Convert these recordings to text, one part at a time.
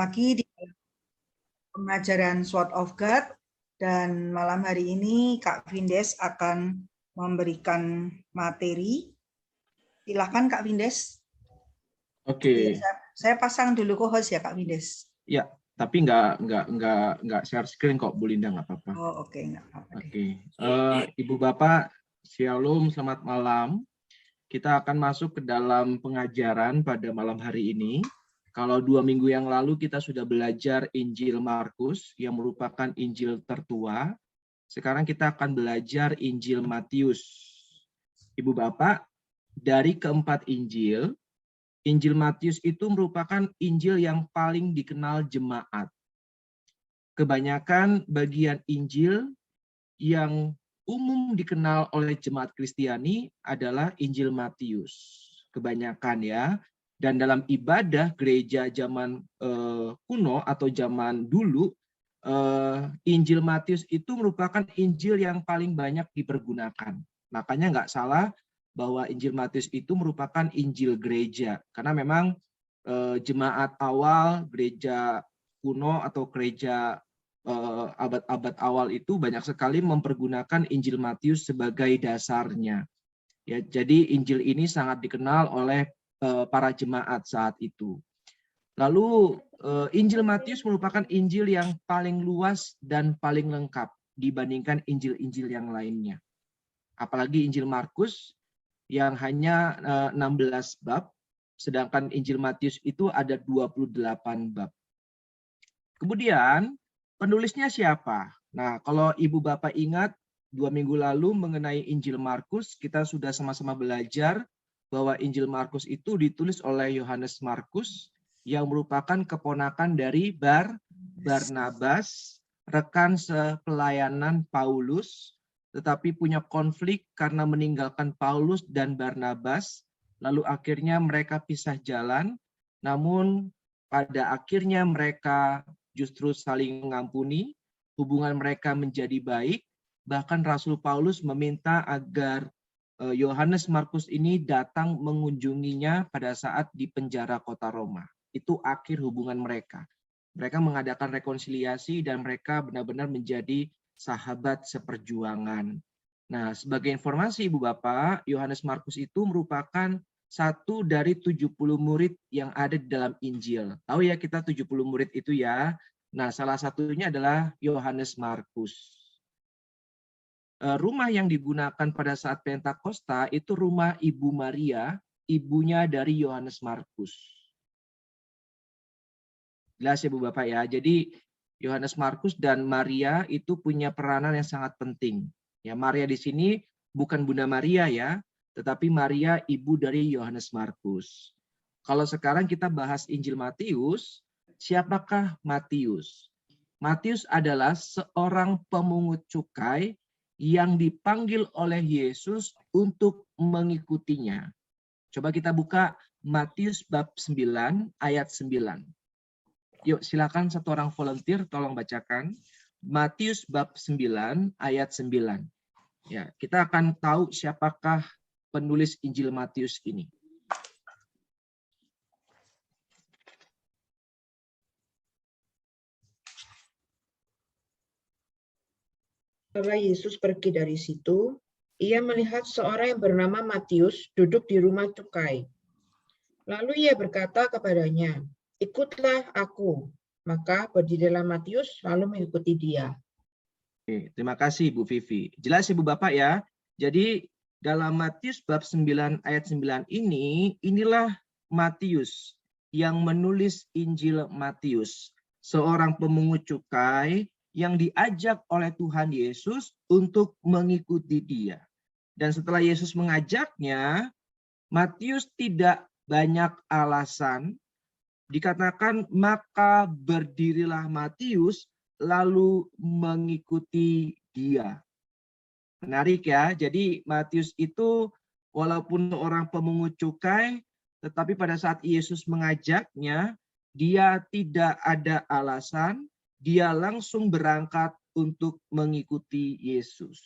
lagi di pengajaran Sword of God, dan malam hari ini Kak Vindes akan memberikan materi. Silakan Kak Vindes. Oke. Saya pasang dulu co-host ya Kak Vindes. Ya, tapi nggak share screen kok, Bu Linda, nggak apa-apa. Oh oke, nggak apa-apa. Oke. Ibu Bapak, Shalom, selamat malam. Kita akan masuk ke dalam pengajaran pada malam hari ini. Kalau 2 minggu yang lalu kita sudah belajar Injil Markus yang merupakan Injil tertua. Sekarang kita akan belajar Injil Matius. Ibu Bapak, dari keempat Injil, Injil Matius itu merupakan Injil yang paling dikenal jemaat. Kebanyakan bagian Injil yang umum dikenal oleh jemaat Kristiani adalah Injil Matius. Kebanyakan ya. Dan dalam ibadah gereja zaman kuno atau zaman dulu, Injil Matius itu merupakan Injil yang paling banyak dipergunakan. Makanya nggak salah bahwa Injil Matius itu merupakan Injil gereja. Karena memang jemaat awal, gereja kuno atau gereja abad-abad awal itu banyak sekali mempergunakan Injil Matius sebagai dasarnya. Ya, jadi Injil ini sangat dikenal oleh para jemaat saat itu. Lalu Injil Matius merupakan Injil yang paling luas dan paling lengkap dibandingkan Injil-Injil yang lainnya. Apalagi Injil Markus yang hanya 16 bab, sedangkan Injil Matius itu ada 28 bab. Kemudian penulisnya siapa? Nah, kalau Ibu Bapak ingat 2 minggu lalu mengenai Injil Markus, kita sudah sama-sama belajar bahwa Injil Markus itu ditulis oleh Yohanes Markus yang merupakan keponakan dari Barnabas, rekan sepelayanan Paulus, tetapi punya konflik karena meninggalkan Paulus dan Barnabas, lalu akhirnya mereka pisah jalan, namun pada akhirnya mereka justru saling mengampuni, hubungan mereka menjadi baik, bahkan Rasul Paulus meminta agar Yohanes Markus ini datang mengunjunginya pada saat di penjara kota Roma. Itu akhir hubungan mereka. Mereka mengadakan rekonsiliasi dan mereka benar-benar menjadi sahabat seperjuangan. Nah, sebagai informasi Ibu Bapak, Yohanes Markus itu merupakan satu dari 70 murid yang ada di dalam Injil. Tahu ya kita 70 murid itu ya. Nah, salah satunya adalah Yohanes Markus. Rumah yang digunakan pada saat Pentakosta itu rumah Ibu Maria, ibunya dari Yohanes Markus. Jelas ya Bu Bapak ya. Jadi Yohanes Markus dan Maria itu punya peranan yang sangat penting. Ya, Maria di sini bukan Bunda Maria ya, tetapi Maria ibu dari Yohanes Markus. Kalau sekarang kita bahas Injil Matius, siapakah Matius? Matius adalah seorang pemungut cukai yang dipanggil oleh Yesus untuk mengikutinya. Coba kita buka Matius bab 9 ayat 9. Yuk silakan satu orang volunteer tolong bacakan. Matius bab 9 ayat 9. Ya, kita akan tahu siapakah penulis Injil Matius ini. Setelah Yesus pergi dari situ, ia melihat seorang yang bernama Matius duduk di rumah cukai. Lalu ia berkata kepadanya, "Ikutlah aku." Maka berdirilah Matius lalu mengikuti dia. Oke, terima kasih Bu Vivi. Jelas Ibu Bapak ya. Jadi dalam Matius bab 9 ayat 9 ini, inilah Matius yang menulis Injil Matius. Seorang pemungut cukai yang diajak oleh Tuhan Yesus untuk mengikuti dia. Dan setelah Yesus mengajaknya, Matius tidak banyak alasan. Dikatakan, maka berdirilah Matius lalu mengikuti dia. Menarik ya, jadi Matius itu walaupun orang pemungut cukai, tetapi pada saat Yesus mengajaknya, dia tidak ada alasan, dia langsung berangkat untuk mengikuti Yesus.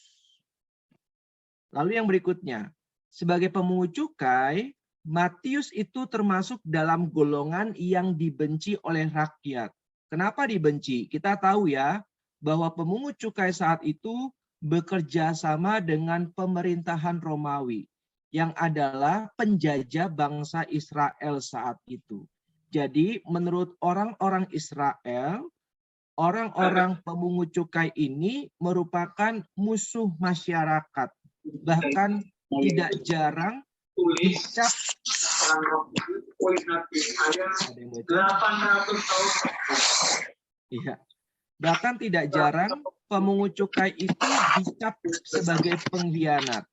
Lalu yang berikutnya, sebagai pemungut cukai, Matius itu termasuk dalam golongan yang dibenci oleh rakyat. Kenapa dibenci? Kita tahu ya bahwa pemungut cukai saat itu bekerja sama dengan pemerintahan Romawi yang adalah penjajah bangsa Israel saat itu. Jadi menurut orang-orang Israel, orang-orang pemungut cukai ini merupakan musuh masyarakat. Bahkan tidak jarang dicap iya. Bahkan tidak jarang pemungut cukai itu dicap sebagai pengkhianat.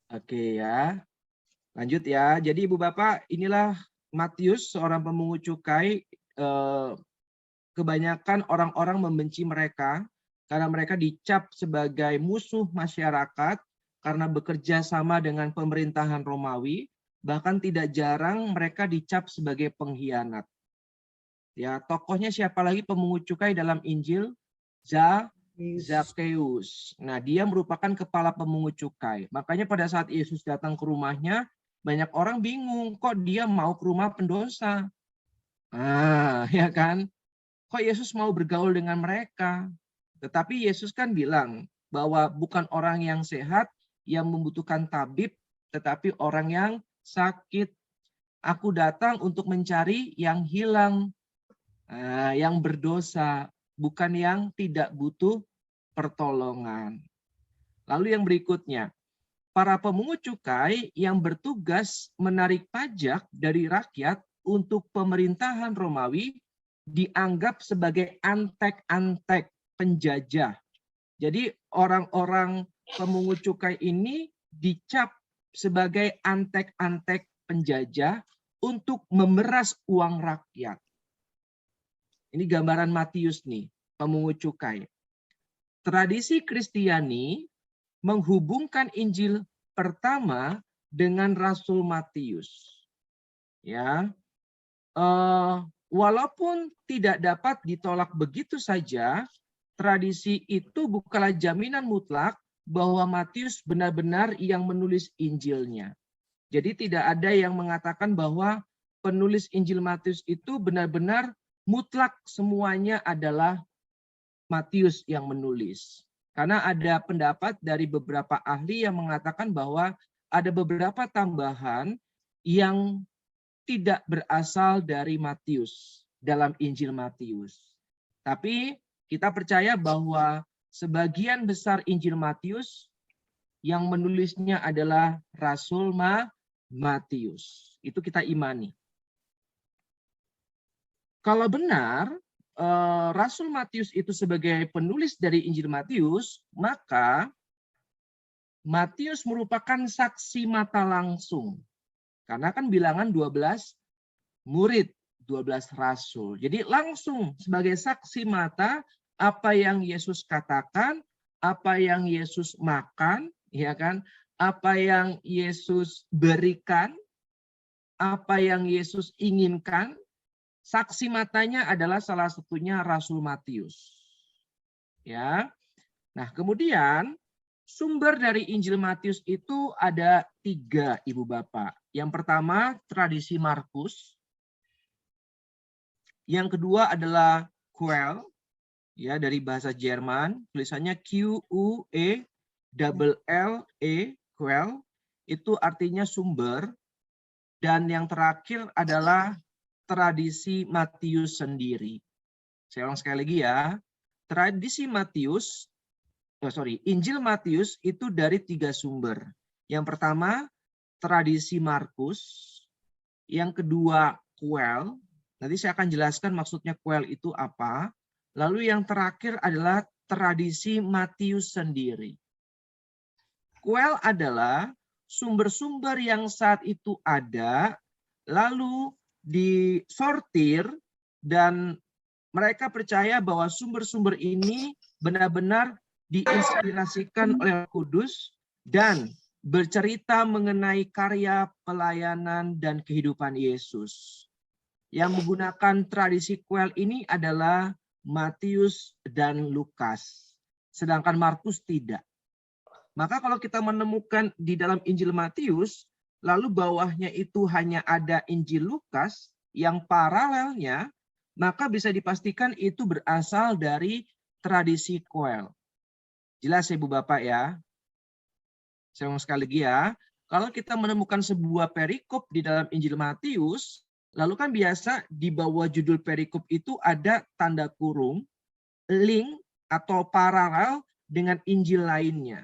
Oke ya. Lanjut ya. Jadi Ibu Bapak, inilah Matius, seorang pemungut cukai. Kebanyakan orang-orang membenci mereka karena mereka dicap sebagai musuh masyarakat karena bekerja sama dengan pemerintahan Romawi. Bahkan tidak jarang mereka dicap sebagai pengkhianat. Ya, tokohnya siapa lagi pemungut cukai dalam Injil? Zakheus. Nah, dia merupakan kepala pemungut cukai. Makanya pada saat Yesus datang ke rumahnya, banyak orang bingung, kok dia mau ke rumah pendosa? Ya kan? Kok Yesus mau bergaul dengan mereka? Tetapi Yesus kan bilang bahwa bukan orang yang sehat yang membutuhkan tabib, tetapi orang yang sakit. Aku datang untuk mencari yang hilang, yang berdosa, bukan yang tidak butuh pertolongan. Lalu yang berikutnya, para pemungut cukai yang bertugas menarik pajak dari rakyat untuk pemerintahan Romawi dianggap sebagai antek-antek penjajah. Jadi orang-orang pemungut cukai ini dicap sebagai antek-antek penjajah untuk memeras uang rakyat. Ini gambaran Matius nih, pemungut cukai. Tradisi Kristiani menghubungkan Injil pertama dengan Rasul Matius. Ya, walaupun tidak dapat ditolak begitu saja, tradisi itu bukanlah jaminan mutlak bahwa Matius benar-benar yang menulis Injilnya. Jadi tidak ada yang mengatakan bahwa penulis Injil Matius itu benar-benar mutlak semuanya adalah Matius yang menulis. Karena ada pendapat dari beberapa ahli yang mengatakan bahwa ada beberapa tambahan yang tidak berasal dari Matius dalam Injil Matius. Tapi kita percaya bahwa sebagian besar Injil Matius yang menulisnya adalah Rasul Matius. Itu kita imani. Kalau benar Rasul Matius itu sebagai penulis dari Injil Matius, maka Matius merupakan saksi mata langsung. Karena kan bilangan 12 murid, 12 rasul. Jadi langsung sebagai saksi mata apa yang Yesus katakan, apa yang Yesus makan, ya kan? Apa yang Yesus berikan, apa yang Yesus inginkan. Saksi matanya adalah salah satunya Rasul Matius. Ya. Nah, kemudian sumber dari Injil Matius itu ada 3, Ibu Bapak. Yang pertama, tradisi Markus. Yang kedua adalah Quell, ya, dari bahasa Jerman, tulisannya Quelle, Quell, itu artinya sumber. Dan yang terakhir adalah tradisi Matius sendiri. Saya ulang sekali lagi ya. Tradisi Matius, Injil Matius itu dari 3 sumber. Yang pertama, tradisi Markus. Yang kedua, Quell. Nanti saya akan jelaskan maksudnya Quell itu apa. Lalu yang terakhir adalah tradisi Matius sendiri. Quell adalah sumber-sumber yang saat itu ada, lalu disortir, dan mereka percaya bahwa sumber-sumber ini benar-benar diinspirasikan oleh Roh Kudus dan bercerita mengenai karya, pelayanan, dan kehidupan Yesus. Yang menggunakan tradisi Quell ini adalah Matius dan Lukas. Sedangkan Markus tidak. Maka kalau kita menemukan di dalam Injil Matius, lalu bawahnya itu hanya ada Injil Lukas yang paralelnya, maka bisa dipastikan itu berasal dari tradisi Koel. Jelas ya Ibu Bapak ya? Saya ulang sekali lagi ya. Kalau kita menemukan sebuah perikop di dalam Injil Matius, lalu kan biasa di bawah judul perikop itu ada tanda kurung, link atau paralel dengan Injil lainnya.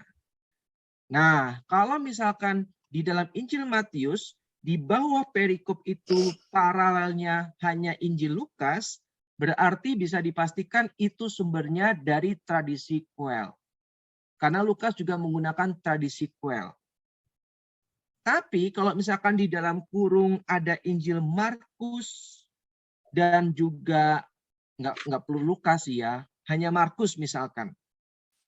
Nah, kalau misalkan di dalam Injil Matius, di bawah perikop itu paralelnya hanya Injil Lukas, berarti bisa dipastikan itu sumbernya dari tradisi Koel. Karena Lukas juga menggunakan tradisi Koel. Tapi kalau misalkan di dalam kurung ada Injil Markus dan juga nggak perlu Lukas ya, hanya Markus misalkan.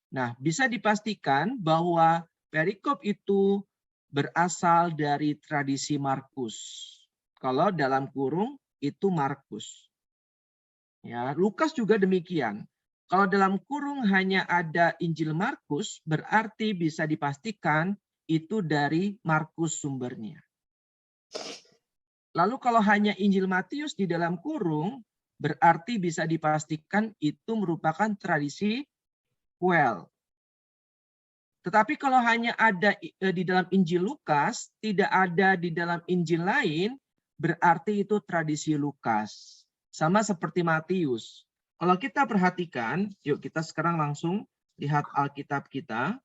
Nah, bisa dipastikan bahwa perikop itu berasal dari tradisi Markus. Kalau dalam kurung itu Markus. Ya, Lukas juga demikian. Kalau dalam kurung hanya ada Injil Markus, berarti bisa dipastikan itu dari Markus sumbernya. Lalu kalau hanya Injil Matius di dalam kurung, berarti bisa dipastikan itu merupakan tradisi Koel. Tetapi kalau hanya ada di dalam Injil Lukas, tidak ada di dalam Injil lain, berarti itu tradisi Lukas. Sama seperti Matius. Kalau kita perhatikan, yuk kita sekarang langsung lihat Alkitab kita.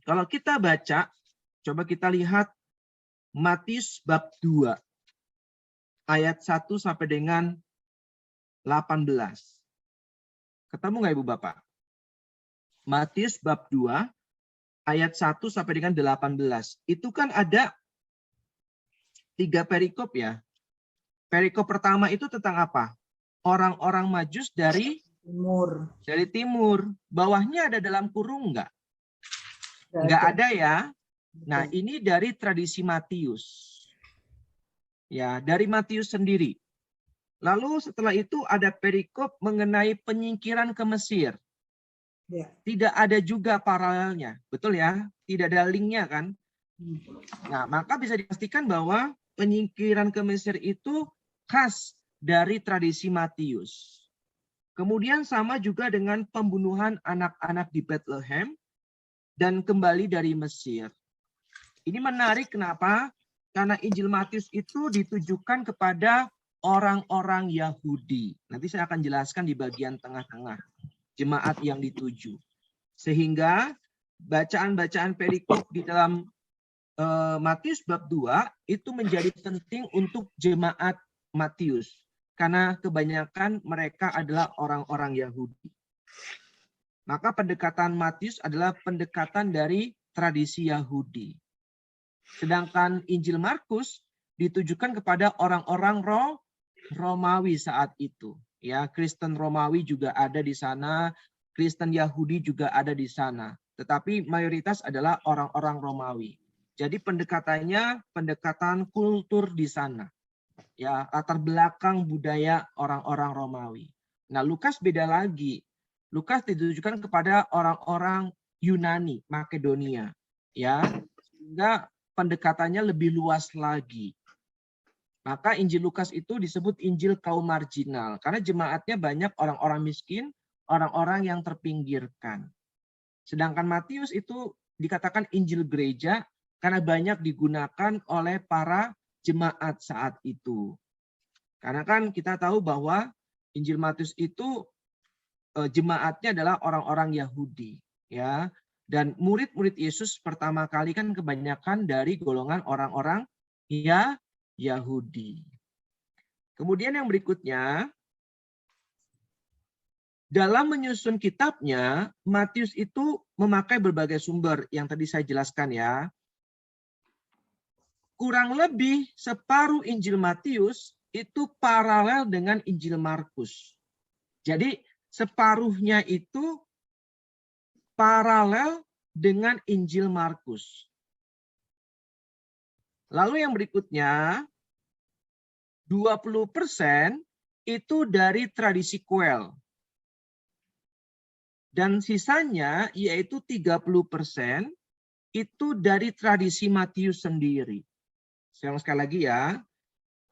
Kalau kita baca, coba kita lihat Matius bab 2, ayat 1 sampai dengan 18. Ketemu nggak Ibu Bapak? Matius bab 2 ayat 1 sampai dengan 18. Itu kan ada 3 perikop ya. Perikop pertama itu tentang apa? Orang-orang Majus dari timur. Bawahnya ada dalam kurung enggak? Enggak ada ya. Nah, ini dari tradisi Matius. Ya, dari Matius sendiri. Lalu setelah itu ada perikop mengenai penyingkiran ke Mesir. Tidak ada juga paralelnya, betul ya? Tidak ada linknya kan? Nah, maka bisa dipastikan bahwa penyingkiran ke Mesir itu khas dari tradisi Matius. Kemudian sama juga dengan pembunuhan anak-anak di Bethlehem dan kembali dari Mesir. Ini menarik kenapa? Karena Injil Matius itu ditujukan kepada orang-orang Yahudi. Nanti saya akan jelaskan di bagian tengah-tengah. Jemaat yang dituju. Sehingga bacaan-bacaan perikop di dalam Matius bab 2 itu menjadi penting untuk jemaat Matius. Karena kebanyakan mereka adalah orang-orang Yahudi. Maka pendekatan Matius adalah pendekatan dari tradisi Yahudi. Sedangkan Injil Markus ditujukan kepada orang-orang Romawi saat itu. Ya, Kristen Romawi juga ada di sana, Kristen Yahudi juga ada di sana. Tetapi mayoritas adalah orang-orang Romawi. Jadi pendekatannya pendekatan kultur di sana. Ya, latar belakang budaya orang-orang Romawi. Nah, Lukas beda lagi. Lukas ditujukan kepada orang-orang Yunani, Makedonia. Ya, sehingga pendekatannya lebih luas lagi. Maka Injil Lukas itu disebut Injil kaum marginal. Karena jemaatnya banyak orang-orang miskin, orang-orang yang terpinggirkan. Sedangkan Matius itu dikatakan Injil gereja karena banyak digunakan oleh para jemaat saat itu. Karena kan kita tahu bahwa Injil Matius itu jemaatnya adalah orang-orang Yahudi. Ya. Dan murid-murid Yesus pertama kali kan kebanyakan dari golongan orang-orang Yahudi. Kemudian yang berikutnya, dalam menyusun kitabnya, Matius itu memakai berbagai sumber yang tadi saya jelaskan ya. Kurang lebih separuh Injil Matius itu paralel dengan Injil Markus. Jadi separuhnya itu paralel dengan Injil Markus. Lalu yang berikutnya, 20% itu dari tradisi Koel. Dan sisanya yaitu 30% itu dari tradisi Matius sendiri. Saya ulang sekali lagi ya.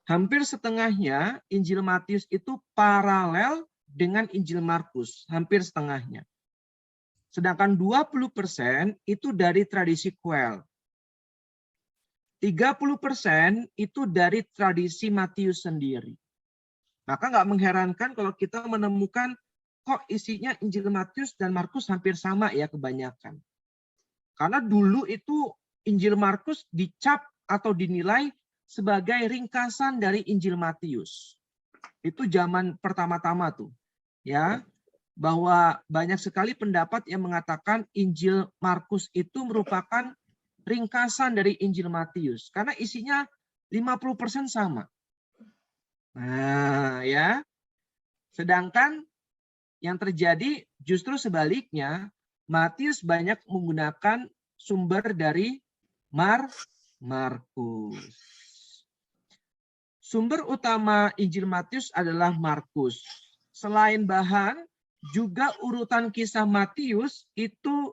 Hampir setengahnya Injil Matius itu paralel dengan Injil Markus, hampir setengahnya. Sedangkan 20% itu dari tradisi Quell. 30% itu dari tradisi Matius sendiri. Maka nggak mengherankan kalau kita menemukan kok isinya Injil Matius dan Markus hampir sama ya kebanyakan. Karena dulu itu Injil Markus dicap atau dinilai sebagai ringkasan dari Injil Matius. Itu zaman pertama-tama tuh. Ya, bahwa banyak sekali pendapat yang mengatakan Injil Markus itu merupakan ringkasan dari Injil Matius karena isinya 50% sama. Nah, ya. Sedangkan yang terjadi justru sebaliknya, Matius banyak menggunakan sumber dari Markus. Sumber utama Injil Matius adalah Markus. Selain bahan, juga urutan kisah Matius itu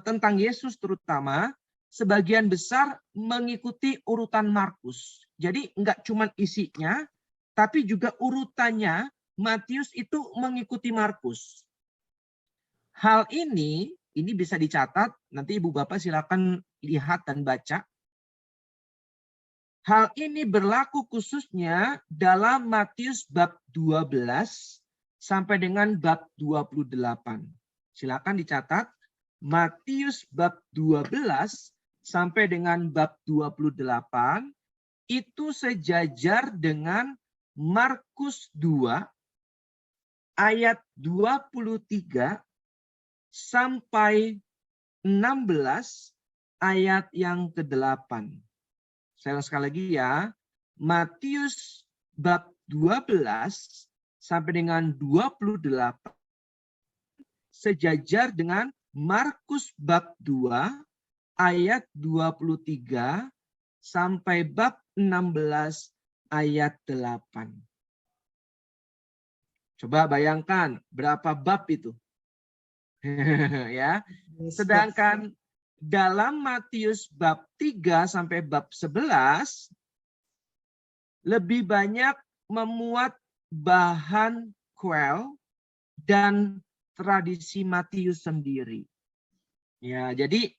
tentang Yesus terutama, sebagian besar mengikuti urutan Markus. Jadi enggak cuma isinya, tapi juga urutannya Matius itu mengikuti Markus. Hal ini bisa dicatat, nanti Ibu Bapak silakan lihat dan baca. Hal ini berlaku khususnya dalam Matius bab 12 sampai dengan bab 28. Silakan dicatat, Matius bab 12 sampai dengan bab 28 itu sejajar dengan Markus 2 ayat 23 sampai 16 ayat yang ke-8. Saya ulang sekali lagi ya. Matius bab 12 sampai dengan 28 sejajar dengan Markus bab 2 ayat 23 sampai bab 16 ayat 8. Coba bayangkan berapa bab itu. Ya. Sedangkan dalam Matius bab 3 sampai bab 11 lebih banyak memuat bahan Quell dan tradisi Matius sendiri. Ya, jadi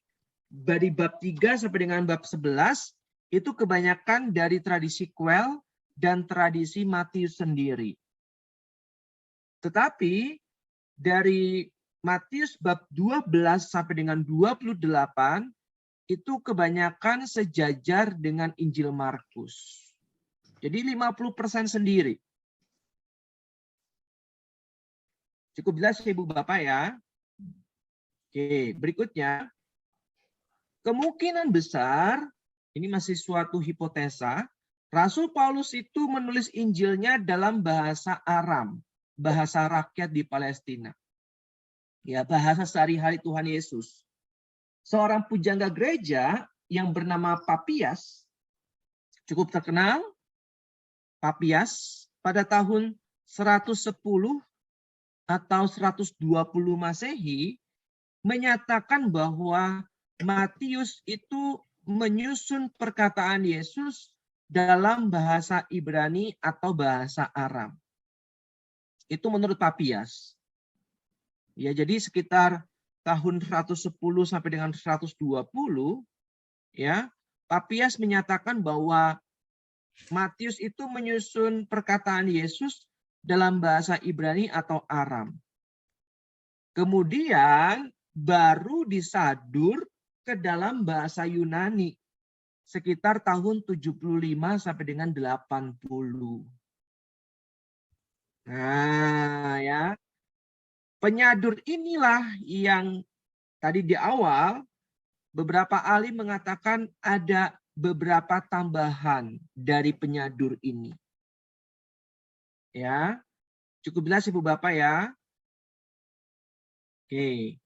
dari bab 3 sampai dengan bab 11 itu kebanyakan dari tradisi Quell dan tradisi Matius sendiri. Tetapi dari Matius bab 12 sampai dengan 28 itu kebanyakan sejajar dengan Injil Markus. Jadi 50% sendiri. Cukup jelas Ibu Bapak ya. Oke, berikutnya. Kemungkinan besar, ini masih suatu hipotesa, Rasul Paulus itu menulis Injilnya dalam bahasa Aram, bahasa rakyat di Palestina. Ya, bahasa sehari-hari Tuhan Yesus. Seorang pujangga gereja yang bernama Papias, cukup terkenal, Papias, pada tahun 110 atau 120 Masehi, menyatakan bahwa Matius itu menyusun perkataan Yesus dalam bahasa Ibrani atau bahasa Aram. Itu menurut Papias. Ya, jadi sekitar tahun 110 sampai dengan 120 ya, Papias menyatakan bahwa Matius itu menyusun perkataan Yesus dalam bahasa Ibrani atau Aram. Kemudian baru disadur ke dalam bahasa Yunani sekitar tahun 75 sampai dengan 80. Nah, ya. Penyadur inilah yang tadi di awal beberapa ahli mengatakan ada beberapa tambahan dari penyadur ini. Ya. Cukup jelas Ibu Bapak ya. Oke.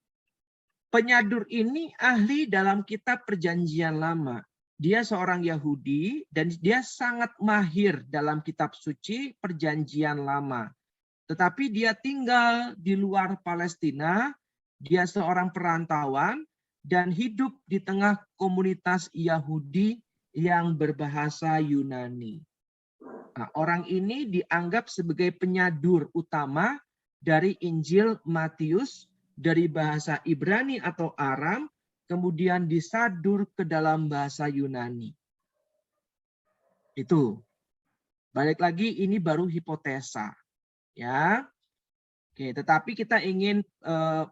Penyadur ini ahli dalam kitab Perjanjian Lama. Dia seorang Yahudi dan dia sangat mahir dalam kitab suci Perjanjian Lama. tetapi dia tinggal di luar Palestina, dia seorang perantauan, dan hidup di tengah komunitas Yahudi yang berbahasa Yunani. Nah, orang ini dianggap sebagai penyadur utama dari Injil Matius dari bahasa Ibrani atau Aram, kemudian disadur ke dalam bahasa Yunani. Itu. Balik lagi, ini baru hipotesa. Ya. Oke, tetapi kita ingin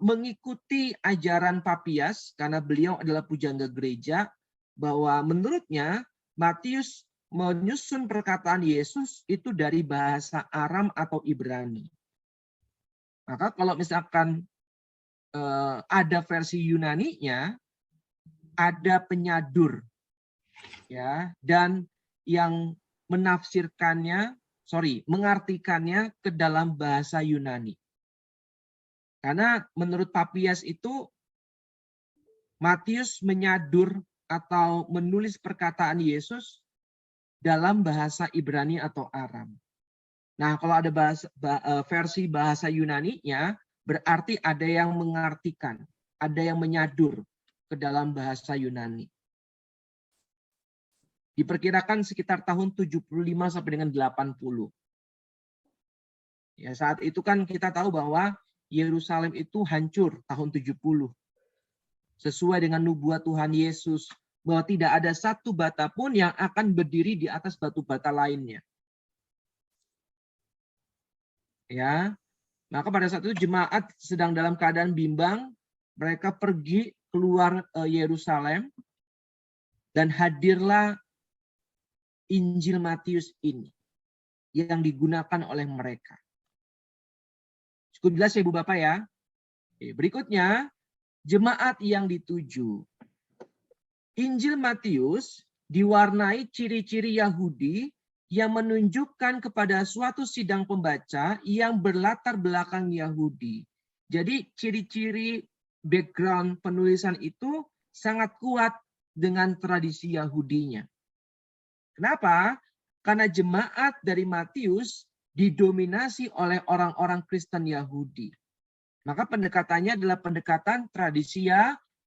mengikuti ajaran Papias karena beliau adalah pujangga gereja, bahwa menurutnya Matius menyusun perkataan Yesus itu dari bahasa Aram atau Ibrani. Maka kalau misalkan ada versi Yunaninya, ada penyadur, ya, dan yang mengartikannya ke dalam bahasa Yunani. Karena menurut Papias itu Matius menyadur atau menulis perkataan Yesus dalam bahasa Ibrani atau Aram. Nah, kalau ada versi bahasa Yunaninya, berarti ada yang mengartikan, ada yang menyadur ke dalam bahasa Yunani. Diperkirakan sekitar tahun 75 sampai dengan 80. Ya, saat itu kan kita tahu bahwa Yerusalem itu hancur tahun 70. Sesuai dengan nubuat Tuhan Yesus bahwa tidak ada satu bata pun yang akan berdiri di atas batu bata lainnya. Ya. Maka pada saat itu jemaat sedang dalam keadaan bimbang, mereka pergi keluar Yerusalem dan hadirlah Injil Matius ini yang digunakan oleh mereka. Cukup jelas ya Ibu Bapak ya. Berikutnya, jemaat yang dituju. Injil Matius diwarnai ciri-ciri Yahudi yang menunjukkan kepada suatu sidang pembaca yang berlatar belakang Yahudi. Jadi ciri-ciri background penulisan itu sangat kuat dengan tradisi Yahudinya. Kenapa? Karena jemaat dari Matius didominasi oleh orang-orang Kristen Yahudi. Maka pendekatannya adalah pendekatan tradisi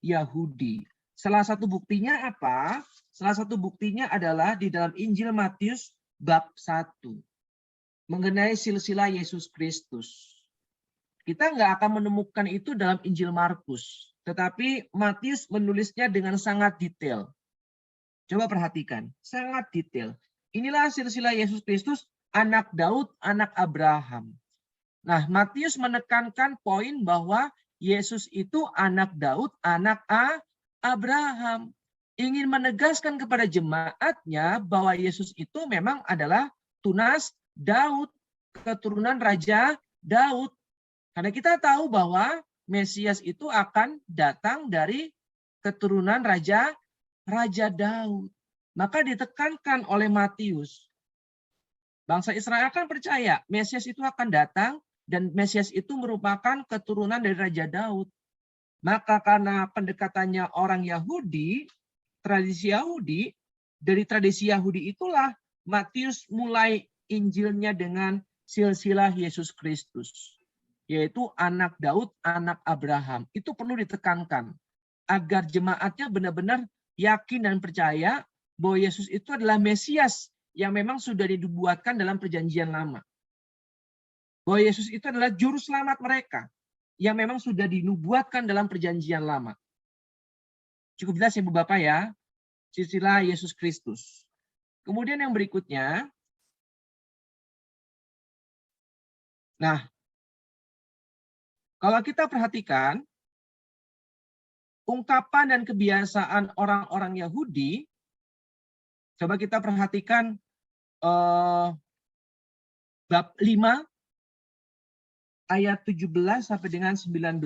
Yahudi. Salah satu buktinya apa? Salah satu buktinya adalah di dalam Injil Matius bab 1. Mengenai silsilah Yesus Kristus. Kita nggak akan menemukan itu dalam Injil Markus. Tetapi Matius menulisnya dengan sangat detail. Coba perhatikan, sangat detail. Inilah silsilah Yesus Kristus, anak Daud, anak Abraham. Nah, Matius menekankan poin bahwa Yesus itu anak Daud, anak Abraham. Ingin menegaskan kepada jemaatnya bahwa Yesus itu memang adalah tunas Daud, keturunan Raja Daud. Karena kita tahu bahwa Mesias itu akan datang dari keturunan Raja Daud. Maka ditekankan oleh Matius. Bangsa Israel akan percaya Mesias itu akan datang dan Mesias itu merupakan keturunan dari Raja Daud. Maka karena pendekatannya orang Yahudi, tradisi Yahudi, dari tradisi Yahudi itulah Matius mulai Injilnya dengan silsilah Yesus Kristus. Yaitu anak Daud, anak Abraham. Itu perlu ditekankan. Agar jemaatnya benar-benar yakin dan percaya bahwa Yesus itu adalah Mesias yang memang sudah dinubuatkan dalam perjanjian lama. Bahwa Yesus itu adalah juru selamat mereka yang memang sudah dinubuatkan dalam perjanjian lama. Cukup jelas Ibu Bapak ya, silsilah Yesus Kristus. Kemudian yang berikutnya, nah, kalau kita perhatikan, ungkapan dan kebiasaan orang-orang Yahudi, coba kita perhatikan bab 5, ayat 17 sampai dengan 19.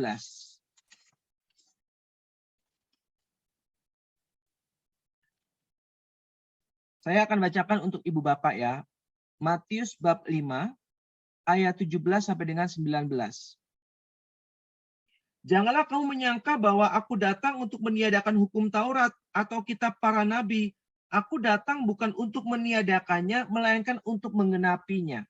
Saya akan bacakan untuk Ibu Bapak ya. Matius bab 5, ayat 17 sampai dengan 19. Janganlah kamu menyangka bahwa aku datang untuk meniadakan hukum Taurat atau kitab para nabi. Aku datang bukan untuk meniadakannya, melainkan untuk menggenapinya.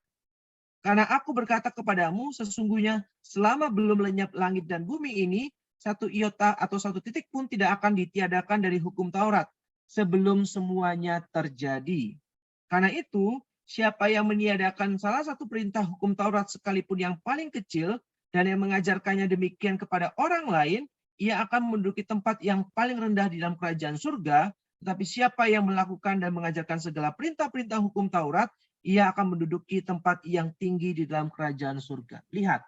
Karena aku berkata kepadamu, sesungguhnya selama belum lenyap langit dan bumi ini, satu iota atau satu titik pun tidak akan ditiadakan dari hukum Taurat sebelum semuanya terjadi. Karena itu, siapa yang meniadakan salah satu perintah hukum Taurat sekalipun yang paling kecil dan yang mengajarkannya demikian kepada orang lain, ia akan menduduki tempat yang paling rendah di dalam kerajaan surga. Tetapi siapa yang melakukan dan mengajarkan segala perintah-perintah hukum Taurat, ia akan menduduki tempat yang tinggi di dalam kerajaan surga. Lihat,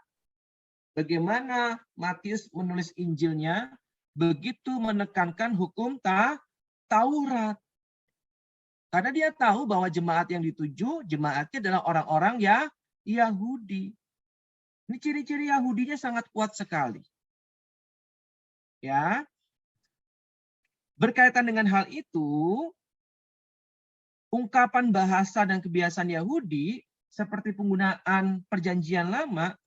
bagaimana Matius menulis Injilnya, begitu menekankan hukum Taurat. Karena dia tahu bahwa jemaat yang dituju, jemaatnya adalah orang-orang Yahudi. Ini ciri-ciri Yahudinya sangat kuat sekali. Ya. Berkaitan dengan hal itu, ungkapan bahasa dan kebiasaan Yahudi seperti penggunaan perjanjian lama,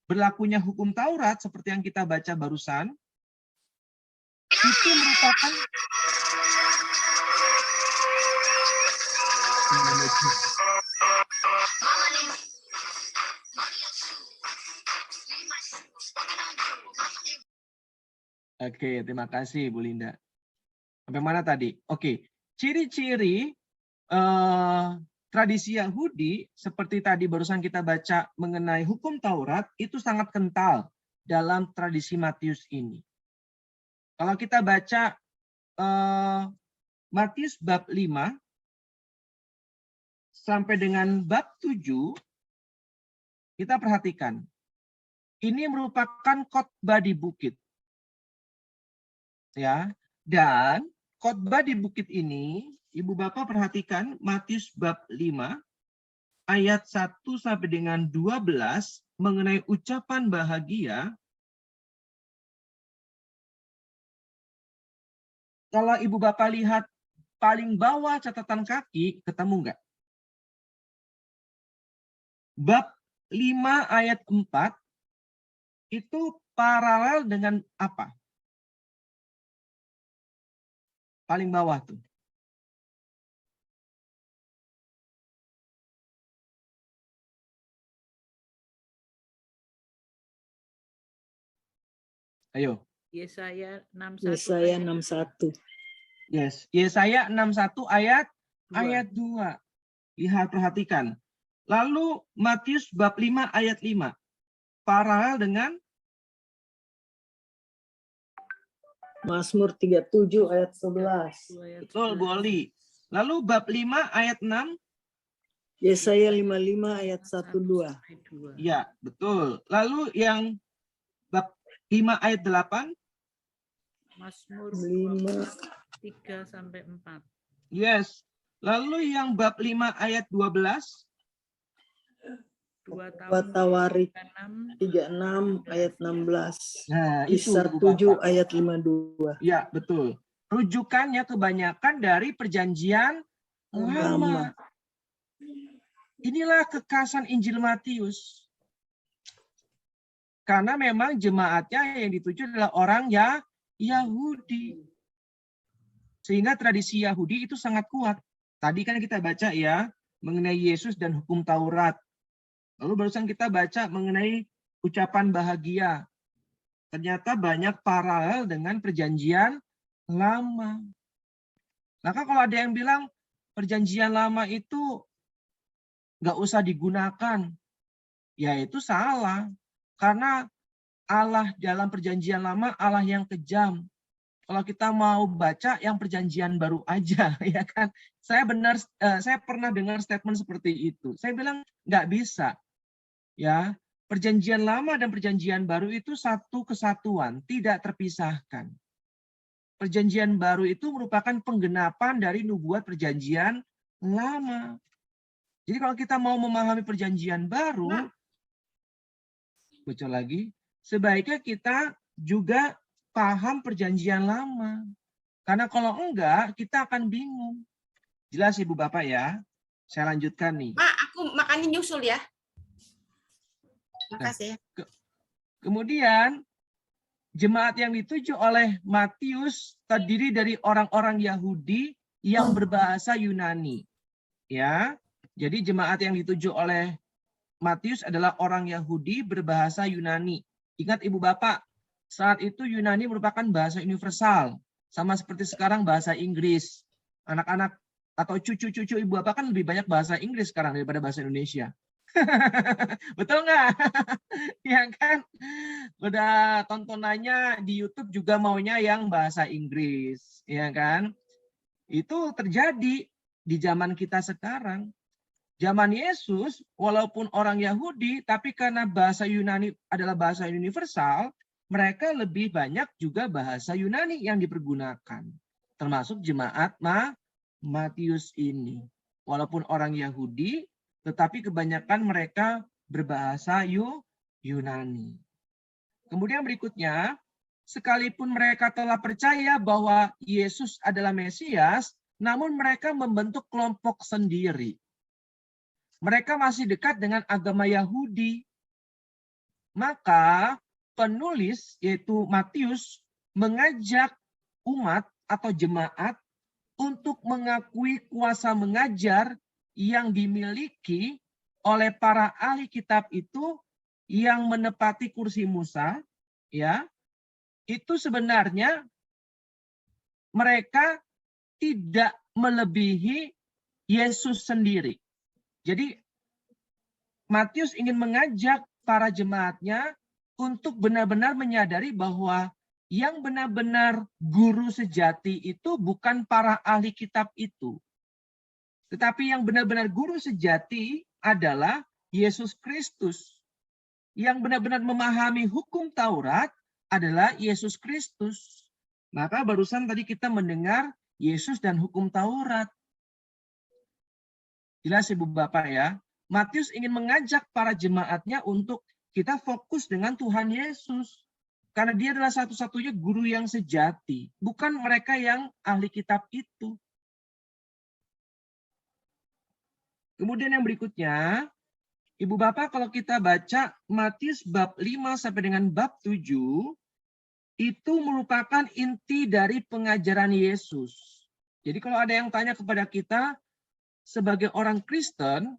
berlakunya hukum Taurat seperti yang kita baca barusan, itu merupakan Oke, terima kasih Bu Linda. Sampai mana tadi? Oke, ciri-ciri tradisi Yahudi seperti tadi barusan kita baca mengenai hukum Taurat itu sangat kental dalam tradisi Matius ini. Kalau kita baca Matius bab 5 sampai dengan bab 7, kita perhatikan. Ini merupakan khotbah di bukit. Ya, dan khotbah di bukit ini, Ibu Bapak perhatikan Matius bab 5 ayat 1 sampai dengan 12 mengenai ucapan bahagia. Kalau Ibu Bapak lihat paling bawah catatan kaki, ketemu enggak? Bab 5 ayat 4 itu paralel dengan apa? Paling bawah tuh. Ayo. Yesaya 61. Yesaya 61. Yes, Yesaya 61 ayat 2. 2. Lihat, perhatikan. Lalu Matius bab 5 ayat 5. Paralel dengan Mazmur 37 ayat 11. betul, Bu Oli. Lalu bab 5 ayat 6. Yesaya 55 ayat 1-2. Ya, betul. Lalu yang bab 5 ayat 8. Mazmur 5 3 sampai 4. Yes. Lalu yang bab 5 ayat 12. 2 Tawarik 36 36 ayat 16. Nah, itu Kisar Bu 7 Bapak. ayat 52. Ya, betul. Rujukannya kebanyakan dari perjanjian lama. Inilah kekhasan Injil Matius. Karena memang jemaatnya yang dituju adalah orang Yahudi. Sehingga tradisi Yahudi itu sangat kuat. Tadi kan kita baca ya mengenai Yesus dan hukum Taurat. Lalu barusan kita baca mengenai ucapan bahagia. Ternyata banyak paralel dengan perjanjian lama. Maka kalau ada yang bilang perjanjian lama itu nggak usah digunakan, ya itu salah. Karena Allah dalam perjanjian lama Allah yang kejam. Kalau kita mau baca yang perjanjian baru aja, ya kan? Saya pernah dengar statement seperti itu. Saya bilang nggak bisa. Ya, perjanjian lama dan perjanjian baru itu satu kesatuan, tidak terpisahkan. Perjanjian baru itu merupakan penggenapan dari nubuat perjanjian lama. Jadi kalau kita mau memahami perjanjian baru, bocor lagi, sebaiknya kita juga paham perjanjian lama. Karena kalau enggak, kita akan bingung. Jelas Ibu Bapak ya? Saya lanjutkan nih. Mak, aku makannya nyusul ya. Makasih. Kemudian, jemaat yang dituju oleh Matius terdiri dari orang-orang Yahudi yang berbahasa Yunani. Ya, jadi jemaat yang dituju oleh Matius adalah orang Yahudi berbahasa Yunani. Ingat Ibu Bapak, saat itu Yunani merupakan bahasa universal. Sama seperti sekarang bahasa Inggris. Anak-anak atau cucu-cucu Ibu Bapak kan lebih banyak bahasa Inggris sekarang daripada bahasa Indonesia. Betul nggak? Ya kan? Udah tontonannya di YouTube juga maunya yang bahasa Inggris. Ya kan? Itu terjadi di zaman kita sekarang. Zaman Yesus, walaupun orang Yahudi, tapi karena bahasa Yunani adalah bahasa universal, mereka lebih banyak juga bahasa Yunani yang dipergunakan. Termasuk jemaat Matius ini. Walaupun orang Yahudi, tetapi kebanyakan mereka berbahasa Yunani. Kemudian berikutnya, sekalipun mereka telah percaya bahwa Yesus adalah Mesias, namun mereka membentuk kelompok sendiri. Mereka masih dekat dengan agama Yahudi. Maka penulis, yaitu Matius, mengajak umat atau jemaat untuk mengakui kuasa mengajar yang dimiliki oleh para ahli kitab itu yang menepati kursi Musa, ya. Itu sebenarnya mereka tidak melebihi Yesus sendiri. Jadi Matius ingin mengajak para jemaatnya untuk benar-benar menyadari bahwa yang benar-benar guru sejati itu bukan para ahli kitab itu. Tetapi yang benar-benar guru sejati adalah Yesus Kristus. Yang benar-benar memahami hukum Taurat adalah Yesus Kristus. Maka barusan tadi kita mendengar Yesus dan hukum Taurat. Jelas Ibu Bapak ya. Matius ingin mengajak para jemaatnya untuk kita fokus dengan Tuhan Yesus. Karena dia adalah satu-satunya guru yang sejati. Bukan mereka yang ahli kitab itu. Kemudian yang berikutnya, Ibu Bapak kalau kita baca Matius bab 5 sampai dengan bab 7, itu merupakan inti dari pengajaran Yesus. Jadi kalau ada yang tanya kepada kita, sebagai orang Kristen,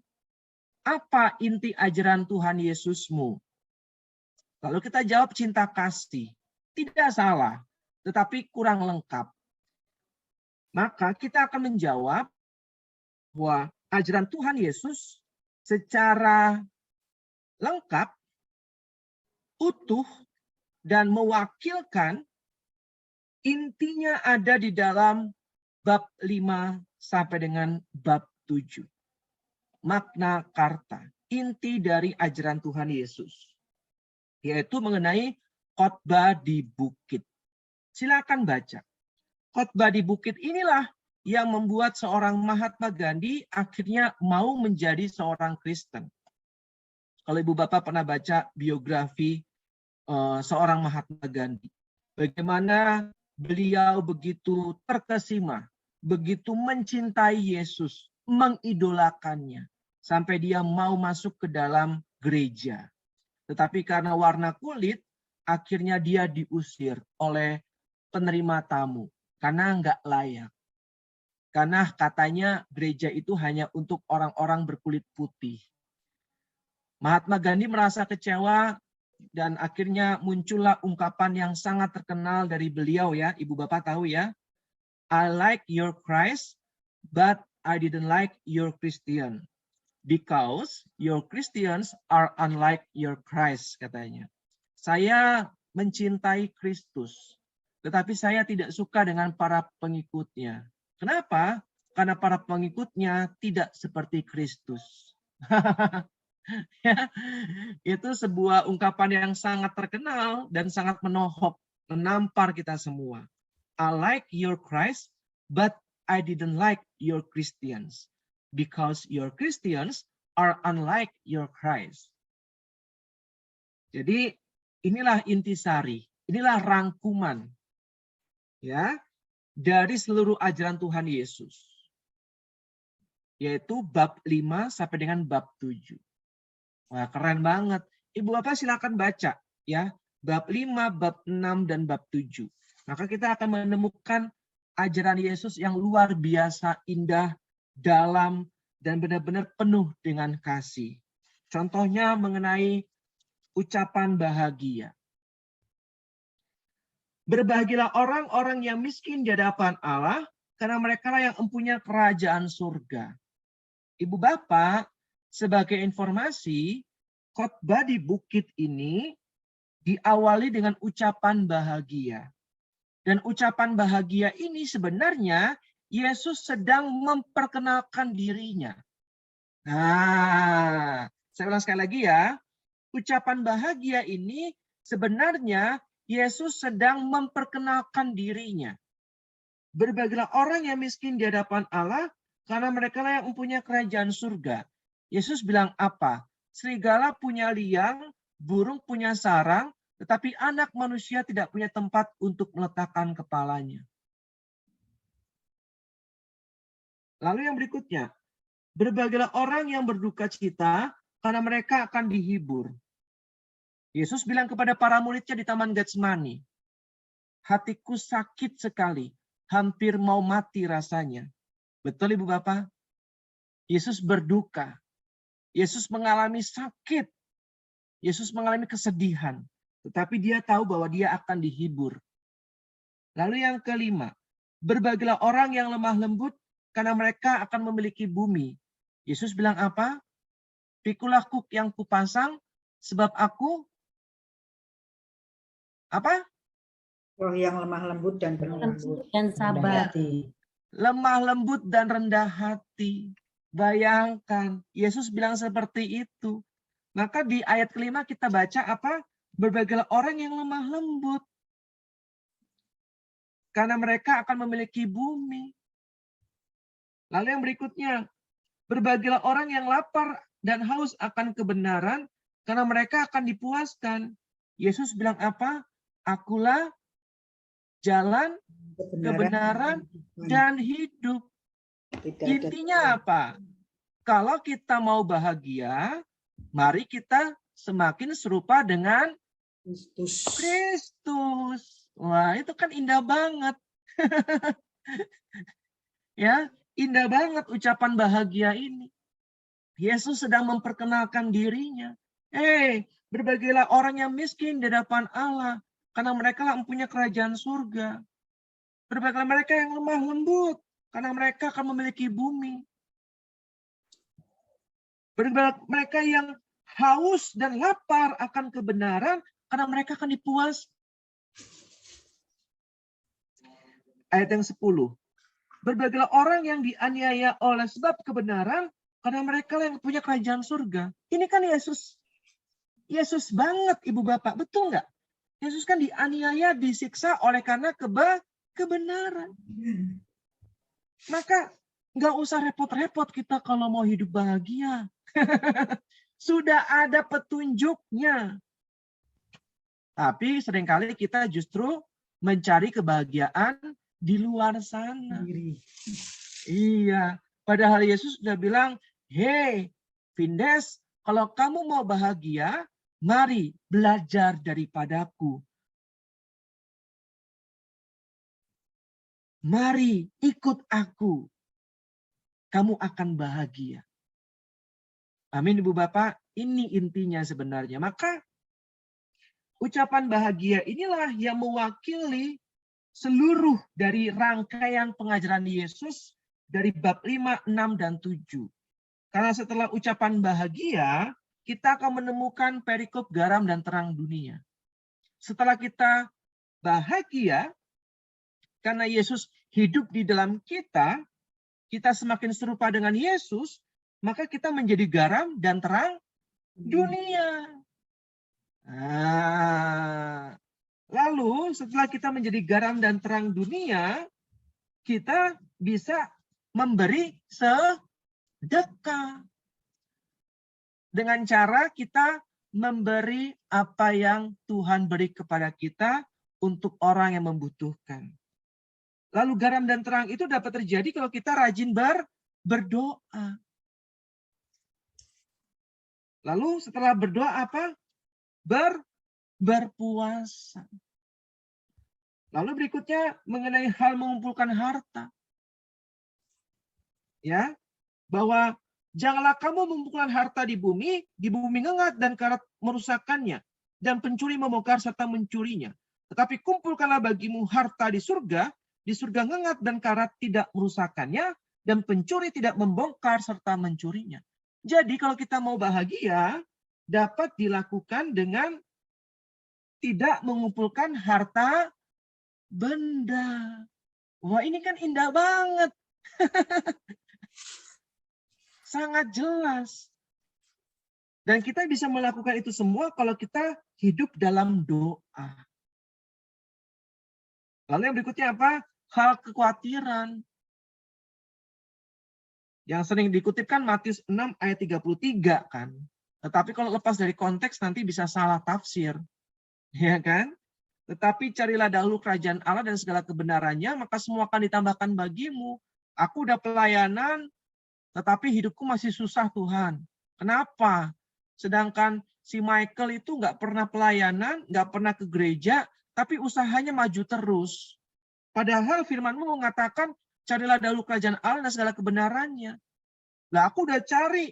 apa inti ajaran Tuhan Yesusmu? Kalau kita jawab cinta kasih, tidak salah, tetapi kurang lengkap. Maka kita akan menjawab bahwa ajaran Tuhan Yesus secara lengkap, utuh, dan mewakilkan intinya ada di dalam bab 5 sampai dengan bab 7. Magna Carta, inti dari ajaran Tuhan Yesus. Yaitu mengenai khotbah di bukit. Silakan baca. Khotbah di bukit inilah yang membuat seorang Mahatma Gandhi akhirnya mau menjadi seorang Kristen. Kalau Ibu Bapak pernah baca biografi seorang Mahatma Gandhi. Bagaimana beliau begitu terkesima, begitu mencintai Yesus, mengidolakannya, sampai dia mau masuk ke dalam gereja. Tetapi karena warna kulit, akhirnya dia diusir oleh penerima tamu, karena nggak layak. Karena katanya gereja itu hanya untuk orang-orang berkulit putih. Mahatma Gandhi merasa kecewa dan akhirnya muncullah ungkapan yang sangat terkenal dari beliau ya, Ibu Bapak tahu ya. I like your Christ, but I didn't like your Christian. Because your Christians are unlike your Christ, katanya. Saya mencintai Kristus, tetapi saya tidak suka dengan para pengikutnya. Kenapa? Karena para pengikutnya tidak seperti Kristus. Ya, itu sebuah ungkapan yang sangat terkenal dan sangat menohok, menampar kita semua. I like your Christ, but I didn't like your Christians. Because your Christians are unlike your Christ. Jadi inilah intisari, inilah rangkuman ya dari seluruh ajaran Tuhan Yesus. Yaitu bab 5 sampai dengan bab 7. Wah, keren banget. Ibu Bapak silakan baca ya, bab 5, bab 6 dan bab 7. Maka kita akan menemukan ajaran Yesus yang luar biasa indah, dalam, dan benar-benar penuh dengan kasih. Contohnya mengenai ucapan bahagia. Berbahagialah orang-orang yang miskin di hadapan Allah, karena mereka lah yang mempunyai kerajaan surga. Ibu Bapak, sebagai informasi, khotbah di bukit ini diawali dengan ucapan bahagia. Dan ucapan bahagia ini sebenarnya Yesus sedang memperkenalkan dirinya. Nah, saya ulang sekali lagi ya. Ucapan bahagia ini sebenarnya Yesus sedang memperkenalkan dirinya. Berbahagialah orang yang miskin di hadapan Allah, karena mereka lah yang mempunyai kerajaan surga. Yesus bilang apa? Serigala punya liang, burung punya sarang, tetapi anak manusia tidak punya tempat untuk meletakkan kepalanya. Lalu yang berikutnya, berbahagialah orang yang berduka cita, karena mereka akan dihibur. Yesus bilang kepada para muridnya di Taman Getsemani, hatiku sakit sekali, hampir mau mati rasanya. Betul Ibu Bapak? Yesus berduka. Yesus mengalami sakit. Yesus mengalami kesedihan. Tetapi dia tahu bahwa dia akan dihibur. Lalu yang kelima, berbahagialah orang yang lemah lembut, karena mereka akan memiliki bumi. Yesus bilang apa? Pikulah kuk yang kupasang, sebab aku apa? Roh yang lemah lembut dan penuh Dan sabar. Lemah lembut dan rendah hati. Bayangkan, Yesus bilang seperti itu. Maka di ayat kelima kita baca apa? Berbahagialah orang yang lemah lembut. Karena mereka akan memiliki bumi. Lalu yang berikutnya, berbahagialah orang yang lapar dan haus akan kebenaran, karena mereka akan dipuaskan. Yesus bilang apa? Akulah jalan, kebenaran, dan hidup. Intinya apa? Kalau kita mau bahagia, mari kita semakin serupa dengan Kristus. Wah, itu kan indah banget. Ya, indah banget ucapan bahagia ini. Yesus sedang memperkenalkan dirinya. Berbahagialah orang yang miskin di hadapan Allah, karena mereka lah mempunyai kerajaan surga. Berbahagialah mereka yang lemah lembut, karena mereka akan memiliki bumi. Berbahagialah mereka yang haus dan lapar akan kebenaran, karena mereka akan dipuas. Ayat yang 10. Berbahagialah orang yang dianiaya oleh sebab kebenaran, karena mereka yang punya kerajaan surga. Ini kan Yesus. Yesus banget Ibu Bapak, betul nggak? Yesus kan dianiaya, disiksa oleh karena kebenaran. Maka nggak usah repot-repot kita kalau mau hidup bahagia. Sudah ada petunjuknya. Tapi seringkali kita justru mencari kebahagiaan di luar sana. Iya, padahal Yesus sudah bilang, "Hei, Vindes, kalau kamu mau bahagia, mari belajar daripadaku. Mari ikut aku. Kamu akan bahagia." Amin Ibu Bapak, ini intinya sebenarnya. Maka ucapan bahagia inilah yang mewakili seluruh dari rangkaian pengajaran Yesus dari bab 5, 6, dan 7. Karena setelah ucapan bahagia, kita akan menemukan perikop garam dan terang dunia. Setelah kita bahagia, karena Yesus hidup di dalam kita semakin serupa dengan Yesus, maka kita menjadi garam dan terang dunia. Lalu setelah kita menjadi garam dan terang dunia, kita bisa memberi sedekah. Dengan cara kita memberi apa yang Tuhan beri kepada kita untuk orang yang membutuhkan. Lalu garam dan terang itu dapat terjadi kalau kita rajin berdoa. Lalu setelah berdoa apa? Berpuasa. Lalu berikutnya mengenai hal mengumpulkan harta. Ya, bahwa Janganlah kamu mengumpulkan harta di bumi ngengat dan karat merusakkannya, dan pencuri membongkar serta mencurinya. Tetapi kumpulkanlah bagimu harta di surga ngengat dan karat tidak merusakkannya, dan pencuri tidak membongkar serta mencurinya. Jadi kalau kita mau bahagia, dapat dilakukan dengan tidak mengumpulkan harta benda. Wah, ini kan indah banget. Sangat jelas. Dan kita bisa melakukan itu semua kalau kita hidup dalam doa. Lalu yang berikutnya apa? Hal kekhawatiran. Yang sering dikutip kan Matius 6 ayat 33 kan. Tetapi kalau lepas dari konteks nanti bisa salah tafsir. Ya kan? Tetapi carilah dahulu kerajaan Allah dan segala kebenarannya, maka semua akan ditambahkan bagimu. Aku udah pelayanan, tetapi hidupku masih susah Tuhan. Kenapa? Sedangkan si Michael itu nggak pernah pelayanan, nggak pernah ke gereja, tapi usahanya maju terus. Padahal firman-Mu mengatakan, carilah dahulu kerajaan Allah dan segala kebenarannya. Lah aku udah cari.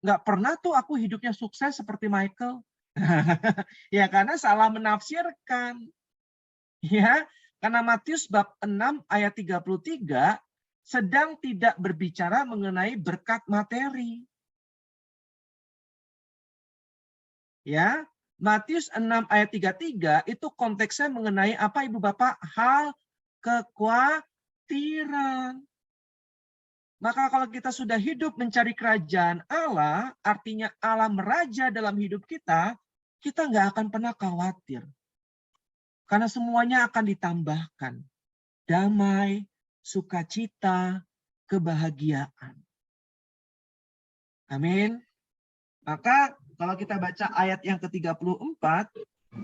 Nggak pernah tuh aku hidupnya sukses seperti Michael. Ya karena salah menafsirkan. Ya, karena Matius bab 6 ayat 33 sedang tidak berbicara mengenai berkat materi. Ya, Matius 6 ayat 33 itu konteksnya mengenai apa Ibu Bapak? Hal kekhawatiran. Maka kalau kita sudah hidup mencari kerajaan Allah, artinya Allah meraja dalam hidup kita, kita nggak akan pernah khawatir. Karena semuanya akan ditambahkan. Damai, sukacita, kebahagiaan. Amin. Maka kalau kita baca ayat yang ke-34,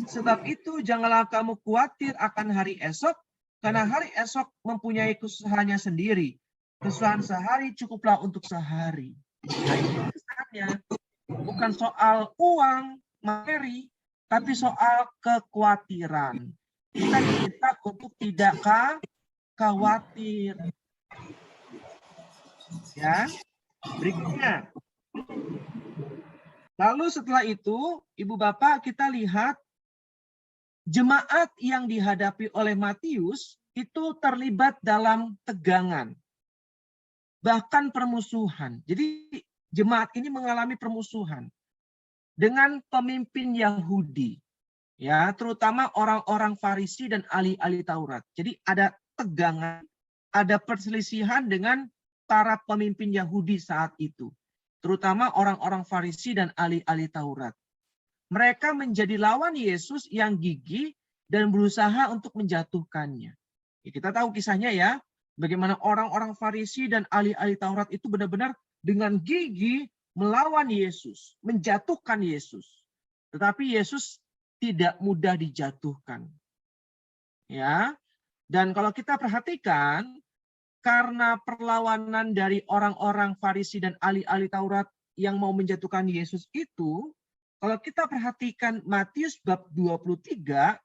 sebab itu janganlah kamu khawatir akan hari esok, karena hari esok mempunyai kesusahannya sendiri. Kesusahan sehari cukuplah untuk sehari. Nah, itu kesannya bukan soal uang, materi, tapi soal kekhawatiran. Kita diminta untuk tidak khawatir. Ya, berikutnya. Lalu setelah itu, Ibu Bapak, kita lihat jemaat yang dihadapi oleh Matius itu terlibat dalam tegangan. Bahkan permusuhan. Jadi jemaat ini mengalami permusuhan dengan pemimpin Yahudi. Ya, terutama orang-orang Farisi dan ahli-ahli Taurat. Jadi ada tegangan, ada perselisihan dengan para pemimpin Yahudi saat itu. Terutama orang-orang Farisi dan ahli-ahli Taurat. Mereka menjadi lawan Yesus yang gigih dan berusaha untuk menjatuhkannya. Ya, kita tahu kisahnya ya, bagaimana orang-orang Farisi dan ahli-ahli Taurat itu benar-benar dengan gigih melawan Yesus, menjatuhkan Yesus. Tetapi Yesus tidak mudah dijatuhkan. Ya. Dan kalau kita perhatikan, karena perlawanan dari orang-orang Farisi dan ahli-ahli Taurat yang mau menjatuhkan Yesus itu, kalau kita perhatikan Matius bab 23,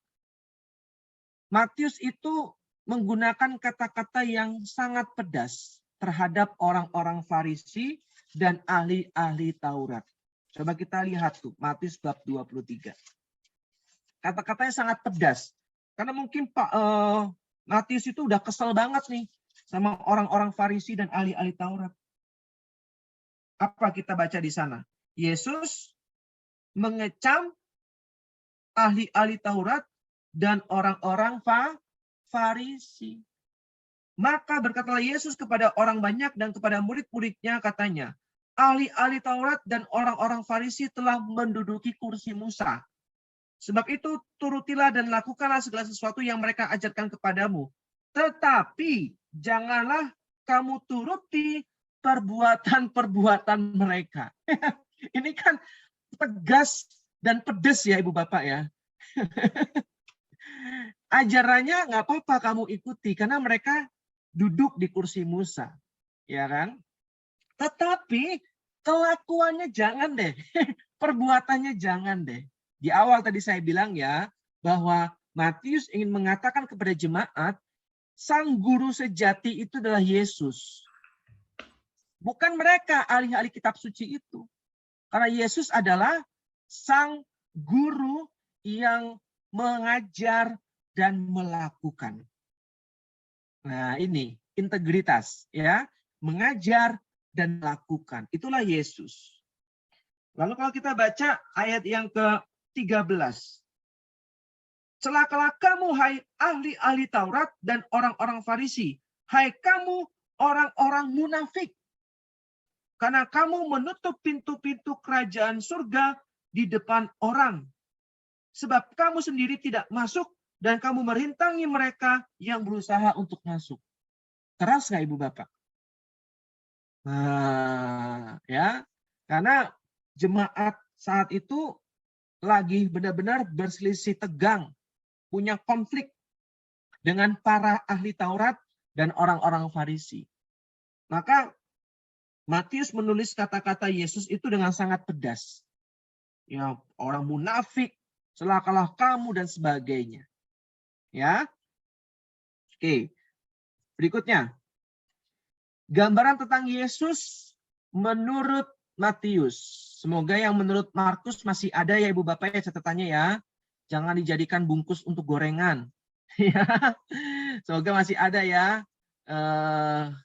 Matius itu menggunakan kata-kata yang sangat pedas terhadap orang-orang Farisi dan ahli-ahli Taurat. Coba kita lihat tuh, Matius bab 23. Kata-katanya sangat pedas. Karena mungkin Matius itu udah kesel banget nih sama orang-orang Farisi dan ahli-ahli Taurat. Apa kita baca di sana? Yesus mengecam ahli-ahli Taurat dan orang-orang Farisi. Maka berkatalah Yesus kepada orang banyak dan kepada murid-muridnya, katanya, ahli-ahli Taurat dan orang-orang Farisi telah menduduki kursi Musa. Sebab itu turutilah dan lakukanlah segala sesuatu yang mereka ajarkan kepadamu. Tetapi janganlah kamu turuti perbuatan-perbuatan mereka. Ini kan tegas dan pedas ya Ibu Bapak ya. Ajarannya nggak apa-apa kamu ikuti karena mereka duduk di kursi Musa, ya kan? Tetapi kelakuannya jangan deh, perbuatannya jangan deh. Di awal tadi saya bilang ya bahwa Matius ingin mengatakan kepada jemaat, sang guru sejati itu adalah Yesus. Bukan mereka ahli-ahli kitab suci itu. Karena Yesus adalah sang guru yang mengajar dan melakukan. Nah, ini integritas, ya, mengajar dan melakukan. Itulah Yesus. Lalu kalau kita baca ayat yang ke-13. Celakalah kamu, hai ahli-ahli Taurat dan orang-orang Farisi. Hai kamu orang-orang munafik. Karena kamu menutup pintu-pintu kerajaan surga di depan orang. Sebab kamu sendiri tidak masuk dan kamu merintangi mereka yang berusaha untuk masuk. Keras nggak Ibu Bapak? Nah, ya, karena jemaat saat itu lagi benar-benar berselisih tegang, punya konflik dengan para ahli Taurat dan orang-orang Farisi. Maka Matius menulis kata-kata Yesus itu dengan sangat pedas. Ya, orang munafik, celakalah kamu dan sebagainya. Ya. Oke. Berikutnya. Gambaran tentang Yesus menurut Matius. Semoga yang menurut Markus masih ada ya Ibu Bapak ya catatannya ya. Jangan dijadikan bungkus untuk gorengan. Semoga masih ada ya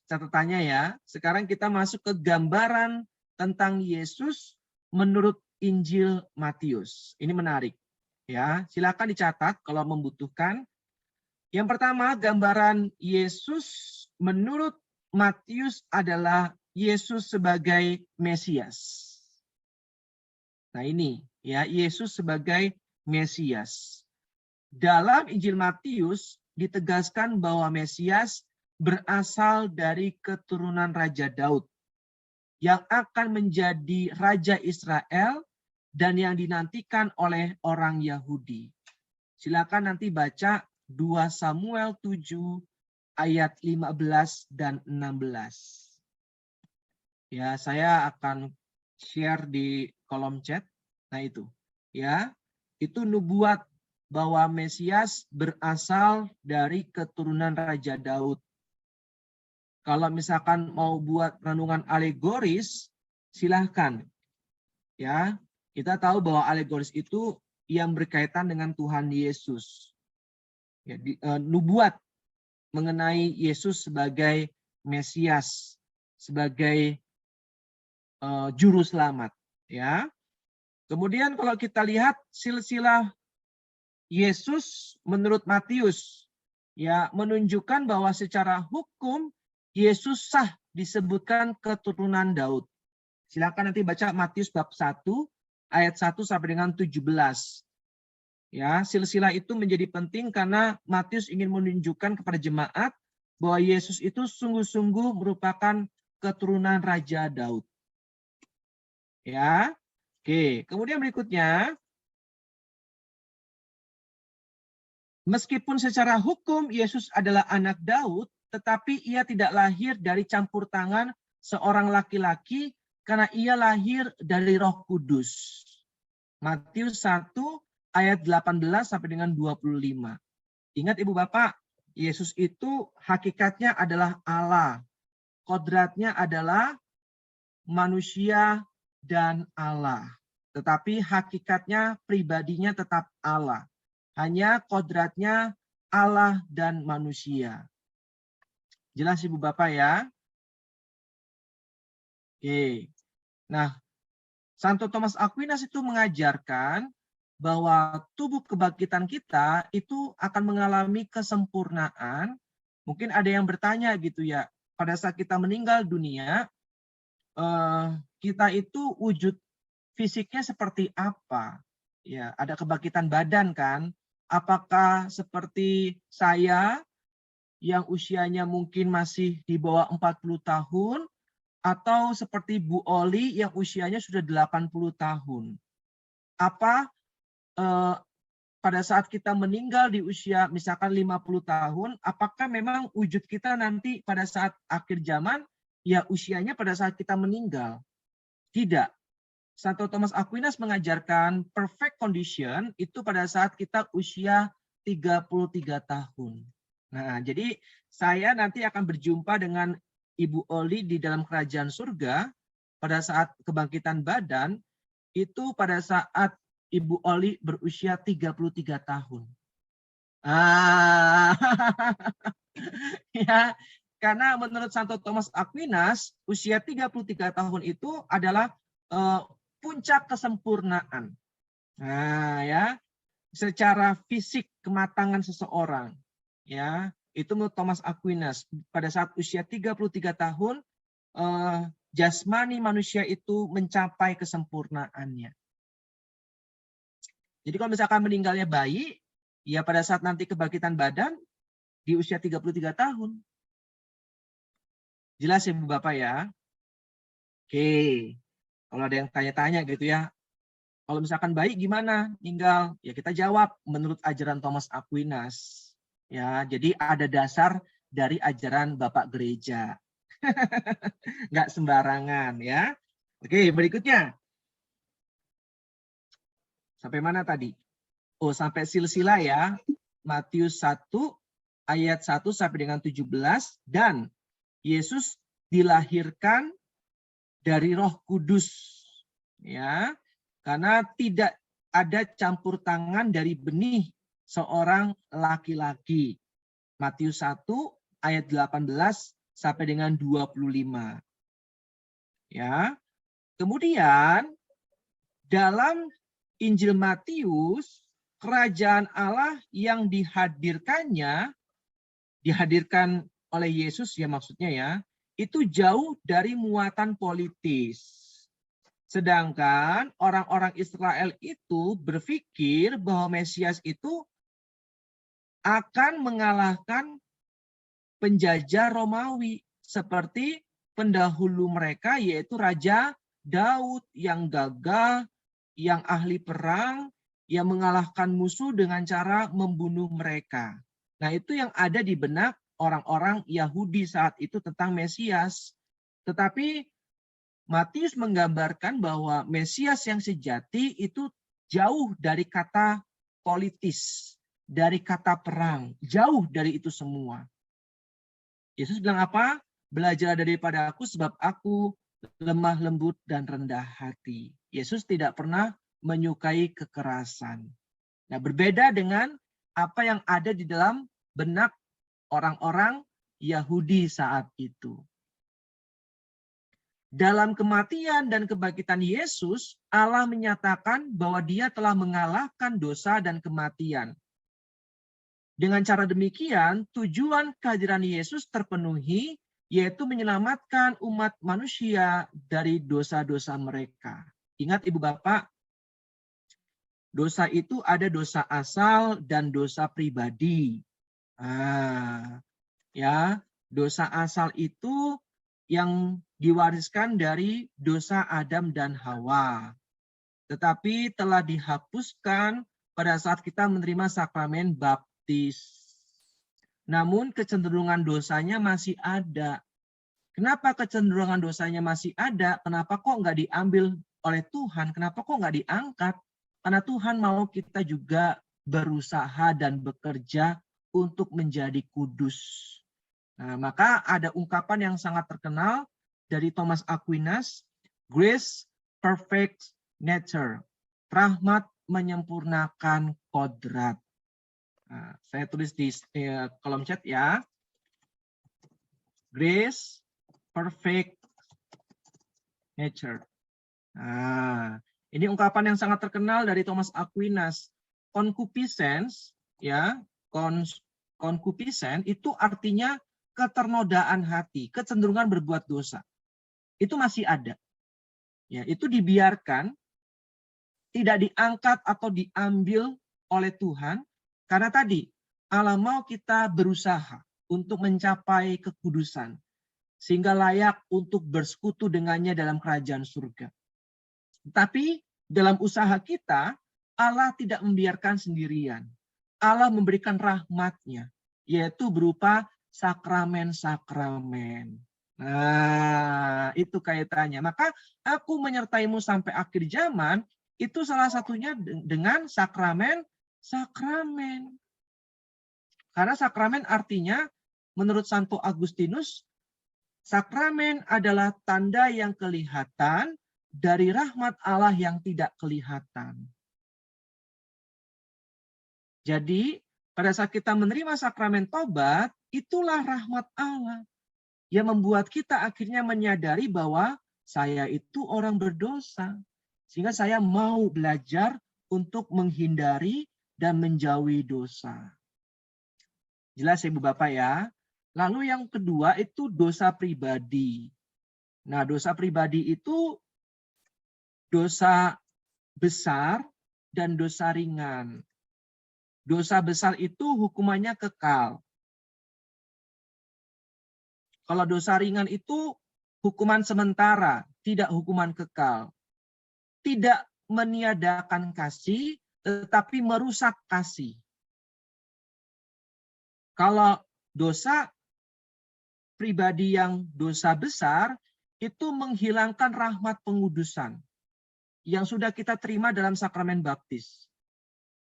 catatannya ya. Sekarang kita masuk ke gambaran tentang Yesus menurut Injil Matius. Ini menarik. Ya, silakan dicatat kalau membutuhkan. Yang pertama, gambaran Yesus menurut Matius adalah Yesus sebagai Mesias. Nah ini ya, Yesus sebagai Mesias. Dalam Injil Matius ditegaskan bahwa Mesias berasal dari keturunan Raja Daud yang akan menjadi Raja Israel dan yang dinantikan oleh orang Yahudi. Silakan nanti baca 2 Samuel 7 ayat 15 dan 16. Ya, saya akan share di kolom chat. Nah itu, ya, itu nubuat bahwa Mesias berasal dari keturunan Raja Daud. Kalau misalkan mau buat renungan alegoris, silahkan. Ya, kita tahu bahwa alegoris itu yang berkaitan dengan Tuhan Yesus. Ya, nubuat mengenai Yesus sebagai Mesias, sebagai juru selamat, ya. Kemudian kalau kita lihat silsilah Yesus menurut Matius, ya, menunjukkan bahwa secara hukum Yesus sah disebutkan keturunan Daud. Silakan nanti baca Matius bab 1 ayat 1 sampai dengan 17. Ya, silsilah itu menjadi penting karena Matius ingin menunjukkan kepada jemaat bahwa Yesus itu sungguh-sungguh merupakan keturunan Raja Daud. Ya. Oke, kemudian berikutnya, meskipun secara hukum Yesus adalah anak Daud, tetapi ia tidak lahir dari campur tangan seorang laki-laki karena ia lahir dari Roh Kudus. Matius 1 ayat 18 sampai dengan 25. Ingat Ibu Bapak, Yesus itu hakikatnya adalah Allah. Kodratnya adalah manusia dan Allah. Tetapi hakikatnya, pribadinya tetap Allah. Hanya kodratnya Allah dan manusia. Jelas Ibu Bapak ya? Oke. Nah, Santo Thomas Aquinas itu mengajarkan bahwa tubuh kebangkitan kita itu akan mengalami kesempurnaan. Mungkin ada yang bertanya gitu ya, pada saat kita meninggal dunia, kita itu wujud fisiknya seperti apa? Ya, ada kebangkitan badan kan? Apakah seperti saya yang usianya mungkin masih di bawah 40 tahun, atau seperti Bu Oli yang usianya sudah 80 tahun? Apa pada saat kita meninggal di usia misalkan 50 tahun, apakah memang wujud kita nanti pada saat akhir zaman, ya usianya pada saat kita meninggal? Tidak. Santo Thomas Aquinas mengajarkan perfect condition itu pada saat kita usia 33 tahun. Nah, jadi saya nanti akan berjumpa dengan Ibu Oli di dalam kerajaan surga pada saat kebangkitan badan itu pada saat Ibu Oli berusia 33 tahun. Ya, karena menurut Santo Thomas Aquinas usia 33 tahun itu adalah puncak kesempurnaan. Nah, ya, secara fisik kematangan seseorang, ya, itu menurut Thomas Aquinas pada saat usia 33 tahun jasmani manusia itu mencapai kesempurnaannya. Jadi kalau misalkan meninggalnya bayi, ya pada saat nanti kebangkitan badan di usia 33 tahun. Jelas ya Bu Bapak ya? Oke. Kalau ada yang tanya-tanya gitu ya, kalau misalkan bayi gimana meninggal? Ya kita jawab menurut ajaran Thomas Aquinas. Ya, jadi ada dasar dari ajaran Bapak Gereja. Nggak sembarangan ya. Oke, berikutnya. Sampai mana tadi? Oh, sampai silsilah ya. Matius 1 ayat 1 sampai dengan 17 dan Yesus dilahirkan dari Roh Kudus. Ya. Karena tidak ada campur tangan dari benih seorang laki-laki. Matius 1 ayat 18 sampai dengan 25. Ya. Kemudian dalam Injil Matius, kerajaan Allah yang dihadirkan oleh Yesus ya maksudnya ya, itu jauh dari muatan politis. Sedangkan orang-orang Israel itu berpikir bahwa Mesias itu akan mengalahkan penjajah Romawi seperti pendahulu mereka yaitu Raja Daud yang gagah, yang ahli perang, yang mengalahkan musuh dengan cara membunuh mereka. Nah, itu yang ada di benak orang-orang Yahudi saat itu tentang Mesias. Tetapi Matius menggambarkan bahwa Mesias yang sejati itu jauh dari kata politis, dari kata perang, jauh dari itu semua. Yesus bilang apa? Belajarlah daripada aku sebab aku lemah lembut dan rendah hati. Yesus tidak pernah menyukai kekerasan. Nah, berbeda dengan apa yang ada di dalam benak orang-orang Yahudi saat itu. Dalam kematian dan kebangkitan Yesus, Allah menyatakan bahwa Dia telah mengalahkan dosa dan kematian. Dengan cara demikian, tujuan kehadiran Yesus terpenuhi, yaitu menyelamatkan umat manusia dari dosa-dosa mereka. Ingat Ibu Bapak, dosa itu ada dosa asal dan dosa pribadi. Ya, dosa asal itu yang diwariskan dari dosa Adam dan Hawa. Tetapi telah dihapuskan pada saat kita menerima sakramen baptis. Namun kecenderungan dosanya masih ada. Kenapa kecenderungan dosanya masih ada? Kenapa kok nggak diambil oleh Tuhan? Kenapa kok nggak diangkat? Karena Tuhan mau kita juga berusaha dan bekerja untuk menjadi kudus. Nah, maka ada ungkapan yang sangat terkenal dari Thomas Aquinas, grace perfect nature. Rahmat menyempurnakan kodrat. Nah, saya tulis di kolom chat ya. Grace perfect nature. Nah, ini ungkapan yang sangat terkenal dari Thomas Aquinas. Concupiscence, ya, concupiscence itu artinya keternodaan hati, kecenderungan berbuat dosa. Itu masih ada. Ya, itu dibiarkan, tidak diangkat atau diambil oleh Tuhan, karena tadi Allah mau kita berusaha untuk mencapai kekudusan, sehingga layak untuk bersekutu dengannya dalam kerajaan surga. Tapi dalam usaha kita, Allah tidak membiarkan sendirian. Allah memberikan rahmat-Nya, yaitu berupa sakramen-sakramen. Nah, itu kaitannya. Maka aku menyertaimu sampai akhir zaman, itu salah satunya dengan sakramen-sakramen. Karena sakramen artinya, menurut Santo Agustinus, Sakramen adalah tanda yang kelihatan dari rahmat Allah yang tidak kelihatan. Jadi, pada saat kita menerima sakramen tobat, itulah rahmat Allah yang membuat kita akhirnya menyadari bahwa saya itu orang berdosa. Sehingga saya mau belajar untuk menghindari dan menjauhi dosa. Jelas Ibu Bapak ya? Lalu yang kedua itu dosa pribadi. Nah, dosa pribadi itu dosa besar dan dosa ringan. Dosa besar itu hukumannya kekal. Kalau dosa ringan itu hukuman sementara, tidak hukuman kekal. Tidak meniadakan kasih, tetapi merusak kasih. Kalau dosa pribadi yang dosa besar, itu menghilangkan rahmat pengudusan yang sudah kita terima dalam sakramen baptis.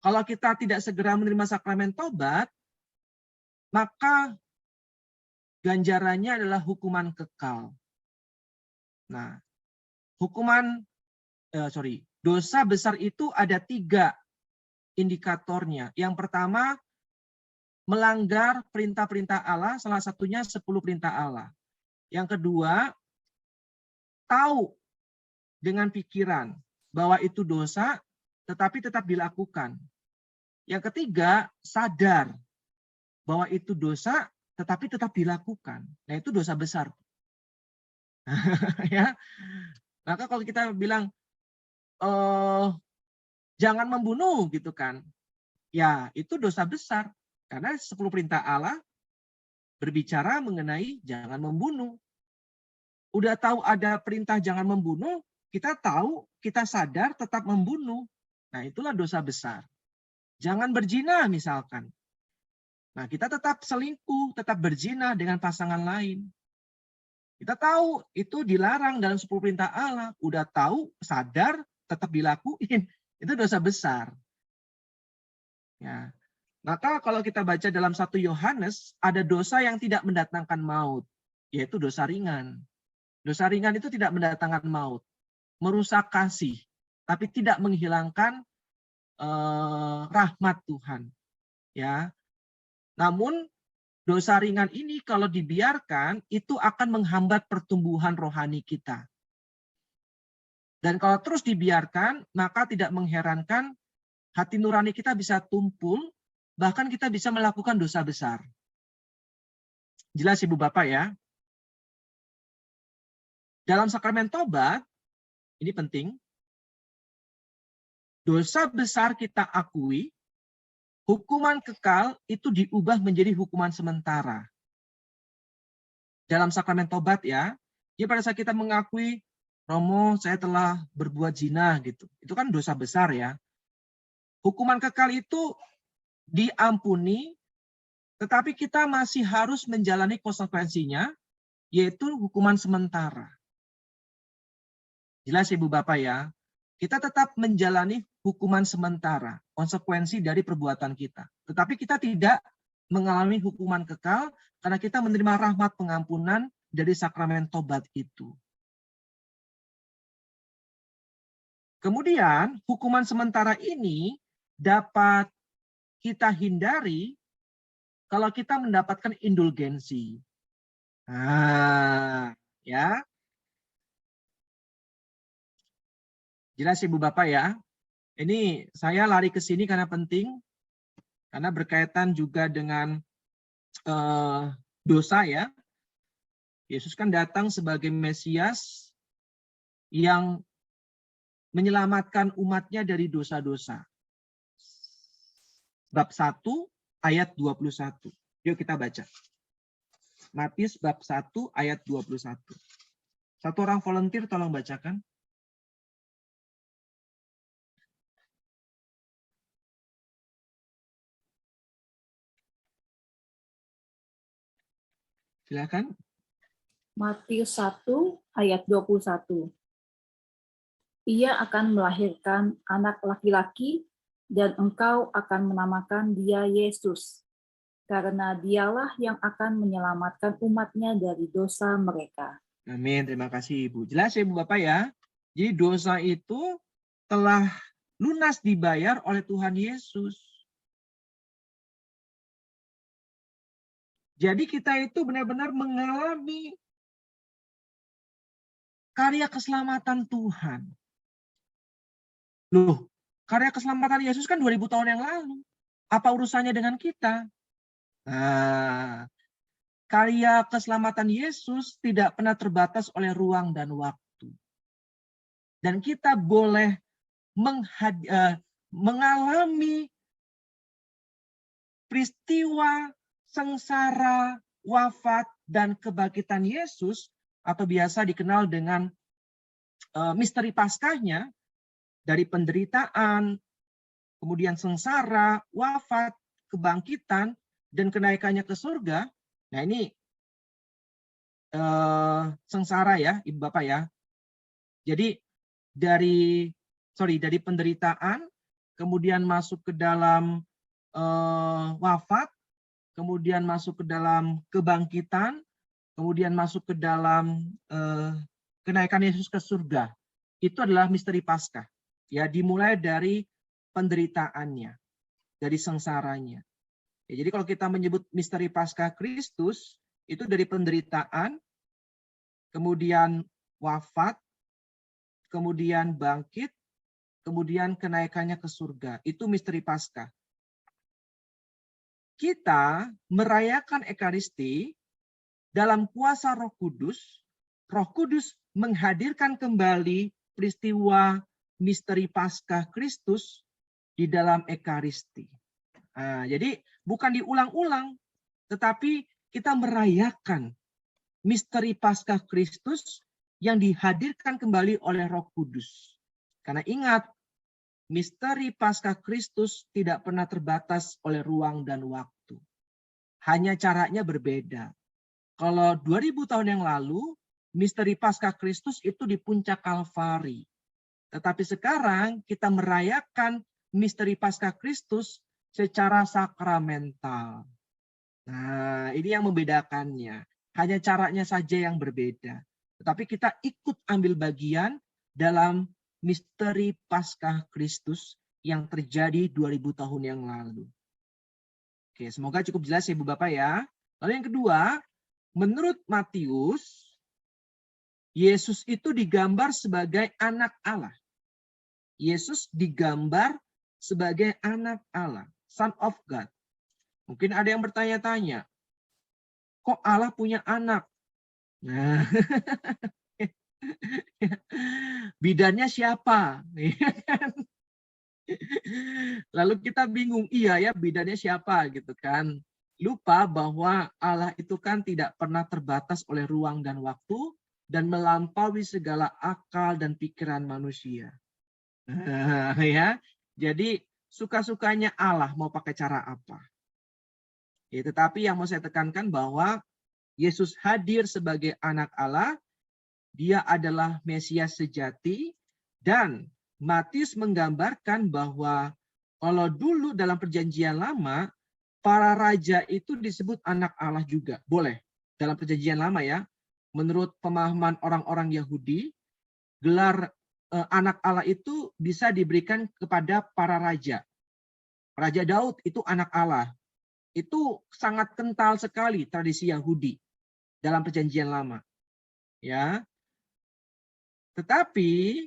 Kalau kita tidak segera menerima sakramen tobat, maka ganjarannya adalah hukuman kekal. Nah, dosa besar itu ada 3 indikatornya. Yang pertama, melanggar perintah-perintah Allah, salah satunya 10 perintah Allah. Yang kedua, tahu dengan pikiran bahwa itu dosa, tetapi tetap dilakukan. Yang ketiga, sadar bahwa itu dosa, tetapi tetap dilakukan. Nah, itu dosa besar. Ya, maka kalau kita bilang jangan membunuh gitu kan, ya itu dosa besar karena 10 perintah Allah berbicara mengenai jangan membunuh. Udah tahu ada perintah jangan membunuh, kita tahu, kita sadar tetap membunuh. Nah, itulah dosa besar. Jangan berzina misalkan. Nah, kita tetap selingkuh, tetap berzina dengan pasangan lain. Kita tahu itu dilarang dalam 10 perintah Allah. Udah tahu, sadar, tetap dilakuin. Itu dosa besar. Ya. Maka kalau kita baca dalam 1 Yohanes, ada dosa yang tidak mendatangkan maut, yaitu dosa ringan. Dosa ringan itu tidak mendatangkan maut, merusak kasih, tapi tidak menghilangkan rahmat Tuhan. Ya. Namun dosa ringan ini kalau dibiarkan itu akan menghambat pertumbuhan rohani kita. Dan kalau terus dibiarkan, maka tidak mengherankan hati nurani kita bisa tumpul, bahkan kita bisa melakukan dosa besar. Jelas Ibu Bapak ya? Dalam sakramen tobat, ini penting, dosa besar kita akui, hukuman kekal itu diubah menjadi hukuman sementara. Dalam sakramen tobat ya, pada saat kita mengakui, Romo, saya telah berbuat zina gitu. Itu kan dosa besar ya. Hukuman kekal itu diampuni, tetapi kita masih harus menjalani konsekuensinya, yaitu hukuman sementara. Jelas Ibu Bapak ya, kita tetap menjalani hukuman sementara, konsekuensi dari perbuatan kita. Tetapi kita tidak mengalami hukuman kekal karena kita menerima rahmat pengampunan dari sakramen tobat itu. Kemudian hukuman sementara ini dapat kita hindari kalau kita mendapatkan indulgensi. Nah, ya. Jelas Ibu Bapak ya. Ini saya lari ke sini karena penting, karena berkaitan juga dengan dosa ya. Yesus kan datang sebagai Mesias yang menyelamatkan umatnya dari dosa-dosa. Bab 1 ayat 21. Yuk kita baca. Matius bab 1 ayat 21. Satu orang volunteer tolong bacakan. Silakan. Matius 1 ayat 21. Ia akan melahirkan anak laki-laki dan engkau akan menamakan dia Yesus, karena dialah yang akan menyelamatkan umatnya dari dosa mereka. Amin. Terima kasih Ibu. Jelas ya Ibu Bapak ya. Jadi dosa itu telah lunas dibayar oleh Tuhan Yesus. Jadi kita itu benar-benar mengalami karya keselamatan Tuhan. Loh, karya keselamatan Yesus kan 2000 tahun yang lalu. Apa urusannya dengan kita? Nah, karya keselamatan Yesus tidak pernah terbatas oleh ruang dan waktu. Dan kita boleh mengalami peristiwa sengsara, wafat, dan kebangkitan Yesus, atau biasa dikenal dengan misteri Paskahnya, dari penderitaan, kemudian sengsara, wafat, kebangkitan, dan kenaikannya ke surga. Nah ini sengsara ya, Ibu Bapak ya. Jadi dari penderitaan, kemudian masuk ke dalam wafat, kemudian masuk ke dalam kebangkitan, kemudian masuk ke dalam kenaikan Yesus ke surga. Itu adalah misteri Paskah. Ya, dimulai dari penderitaannya, dari sengsaranya. Ya, jadi kalau kita menyebut misteri Paskah Kristus, itu dari penderitaan, kemudian wafat, kemudian bangkit, kemudian kenaikannya ke surga. Itu misteri Paskah. Kita merayakan Ekaristi dalam kuasa Roh Kudus. Roh Kudus menghadirkan kembali peristiwa misteri Paskah Kristus di dalam Ekaristi. Nah, jadi bukan diulang-ulang, tetapi kita merayakan misteri Paskah Kristus yang dihadirkan kembali oleh Roh Kudus. Karena ingat, misteri Paskah Kristus tidak pernah terbatas oleh ruang dan waktu. Hanya caranya berbeda. Kalau 2000 tahun yang lalu, misteri Paskah Kristus itu di puncak Kalvari. Tetapi sekarang kita merayakan misteri Paskah Kristus secara sakramental. Nah, ini yang membedakannya. Hanya caranya saja yang berbeda. Tetapi kita ikut ambil bagian dalam misteri Paskah Kristus yang terjadi 2000 tahun yang lalu. Oke, semoga cukup jelas ya Ibu Bapak ya. Lalu yang kedua, menurut Matius, Yesus itu digambar sebagai anak Allah. Yesus digambar sebagai anak Allah, Son of God. Mungkin ada yang bertanya-tanya, kok Allah punya anak? Nah, bidannya siapa? Lalu kita bingung, iya ya bidannya siapa gitu kan. Lupa bahwa Allah itu kan tidak pernah terbatas oleh ruang dan waktu dan melampaui segala akal dan pikiran manusia. Ya, jadi suka-sukanya Allah mau pakai cara apa. Ya, tetapi yang mau saya tekankan bahwa Yesus hadir sebagai anak Allah, dia adalah Mesias sejati, dan Matius menggambarkan bahwa kalau dulu dalam perjanjian lama, para raja itu disebut anak Allah juga. Boleh, dalam perjanjian lama ya. Menurut pemahaman orang-orang Yahudi, gelar anak Allah itu bisa diberikan kepada para raja. Raja Daud itu anak Allah. Itu sangat kental sekali tradisi Yahudi dalam perjanjian lama. Ya. Tetapi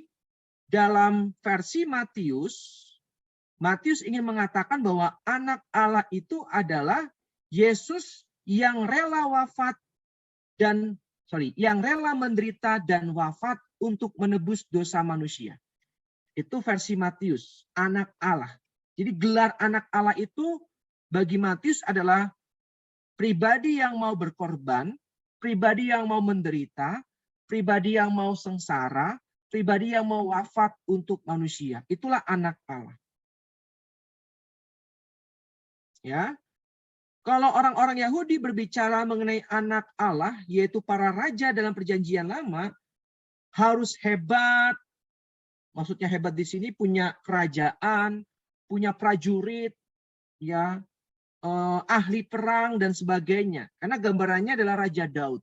dalam versi Matius, Matius ingin mengatakan bahwa anak Allah itu adalah Yesus yang rela menderita dan wafat untuk menebus dosa manusia. Itu versi Matius, anak Allah. Jadi gelar anak Allah itu bagi Matius adalah pribadi yang mau berkorban, pribadi yang mau menderita, pribadi yang mau sengsara, pribadi yang mau wafat untuk manusia. Itulah anak Allah. Ya. Kalau orang-orang Yahudi berbicara mengenai anak Allah, yaitu para raja dalam perjanjian lama, harus hebat. Maksudnya hebat di sini punya kerajaan, punya prajurit, ya, ahli perang dan sebagainya. Karena gambarannya adalah Raja Daud.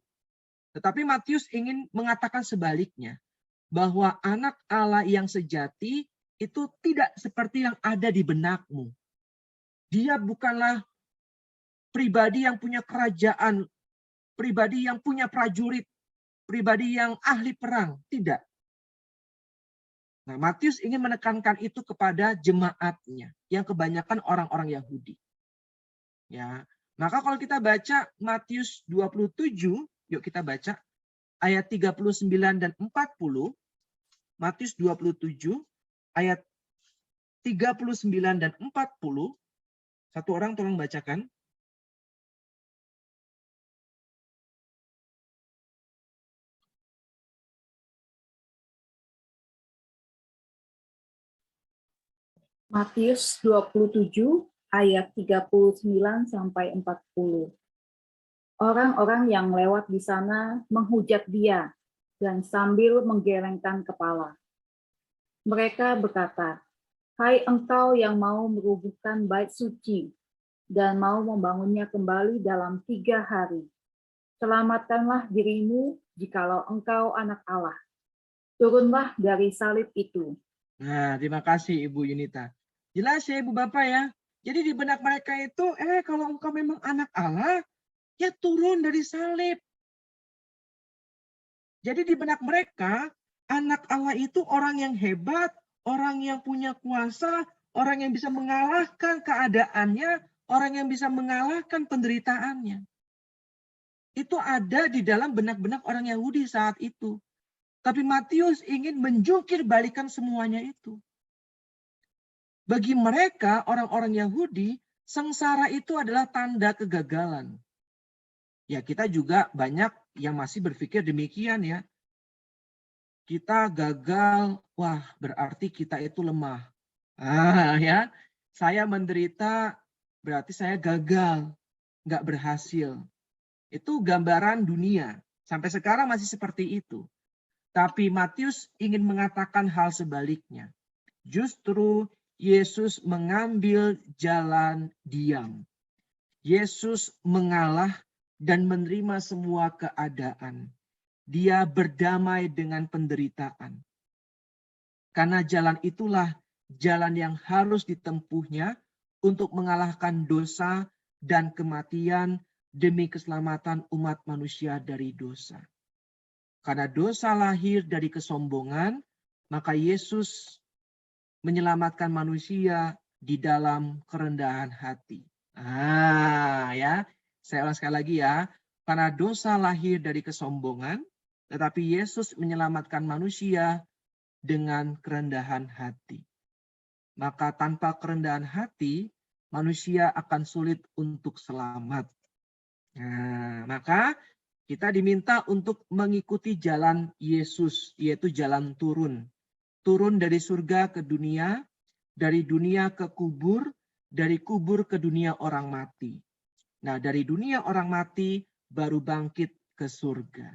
Tetapi Matius ingin mengatakan sebaliknya, bahwa anak Allah yang sejati itu tidak seperti yang ada di benakmu. Dia bukanlah pribadi yang punya kerajaan, pribadi yang punya prajurit, pribadi yang ahli perang. Tidak. Nah, Matius ingin menekankan itu kepada jemaatnya, yang kebanyakan orang-orang Yahudi. Ya, maka kalau kita baca Matius 27, yuk kita baca ayat 39 dan 40. Matius 27 ayat 39 dan 40. Satu orang tolong bacakan. Matius 27 ayat 39 sampai 40. Orang-orang yang lewat di sana menghujat dia dan sambil menggelengkan kepala. Mereka berkata, "Hai engkau yang mau merubuhkan bait suci dan mau membangunnya kembali dalam 3 hari. Selamatkanlah dirimu jikalau engkau anak Allah. Turunlah dari salib itu." Nah, terima kasih Ibu Yunita. Jelas ya Ibu Bapak ya. Jadi di benak mereka itu, kalau engkau memang anak Allah, ya turun dari salib. Jadi di benak mereka, anak Allah itu orang yang hebat, orang yang punya kuasa, orang yang bisa mengalahkan keadaannya, orang yang bisa mengalahkan penderitaannya. Itu ada di dalam benak-benak orang Yahudi saat itu. Tapi Matius ingin menjungkir balikan semuanya itu. Bagi mereka, orang-orang Yahudi, sengsara itu adalah tanda kegagalan. Ya, kita juga banyak yang masih berpikir demikian ya. Kita gagal, wah berarti kita itu lemah. Ya, saya menderita berarti saya gagal, nggak berhasil. Itu gambaran dunia. Sampai sekarang masih seperti itu. Tapi Matius ingin mengatakan hal sebaliknya. Justru Yesus mengambil jalan diam. Yesus mengalah dan menerima semua keadaan. Dia berdamai dengan penderitaan. Karena jalan itulah jalan yang harus ditempuhnya untuk mengalahkan dosa dan kematian demi keselamatan umat manusia dari dosa. Karena dosa lahir dari kesombongan, maka Yesus menyelamatkan manusia di dalam kerendahan hati. Ya, saya ulang sekali lagi ya. Karena dosa lahir dari kesombongan, tetapi Yesus menyelamatkan manusia dengan kerendahan hati. Maka tanpa kerendahan hati, manusia akan sulit untuk selamat. Nah, maka kita diminta untuk mengikuti jalan Yesus, yaitu jalan turun. Turun dari surga ke dunia, dari dunia ke kubur, dari kubur ke dunia orang mati. Nah, dari dunia orang mati baru bangkit ke surga.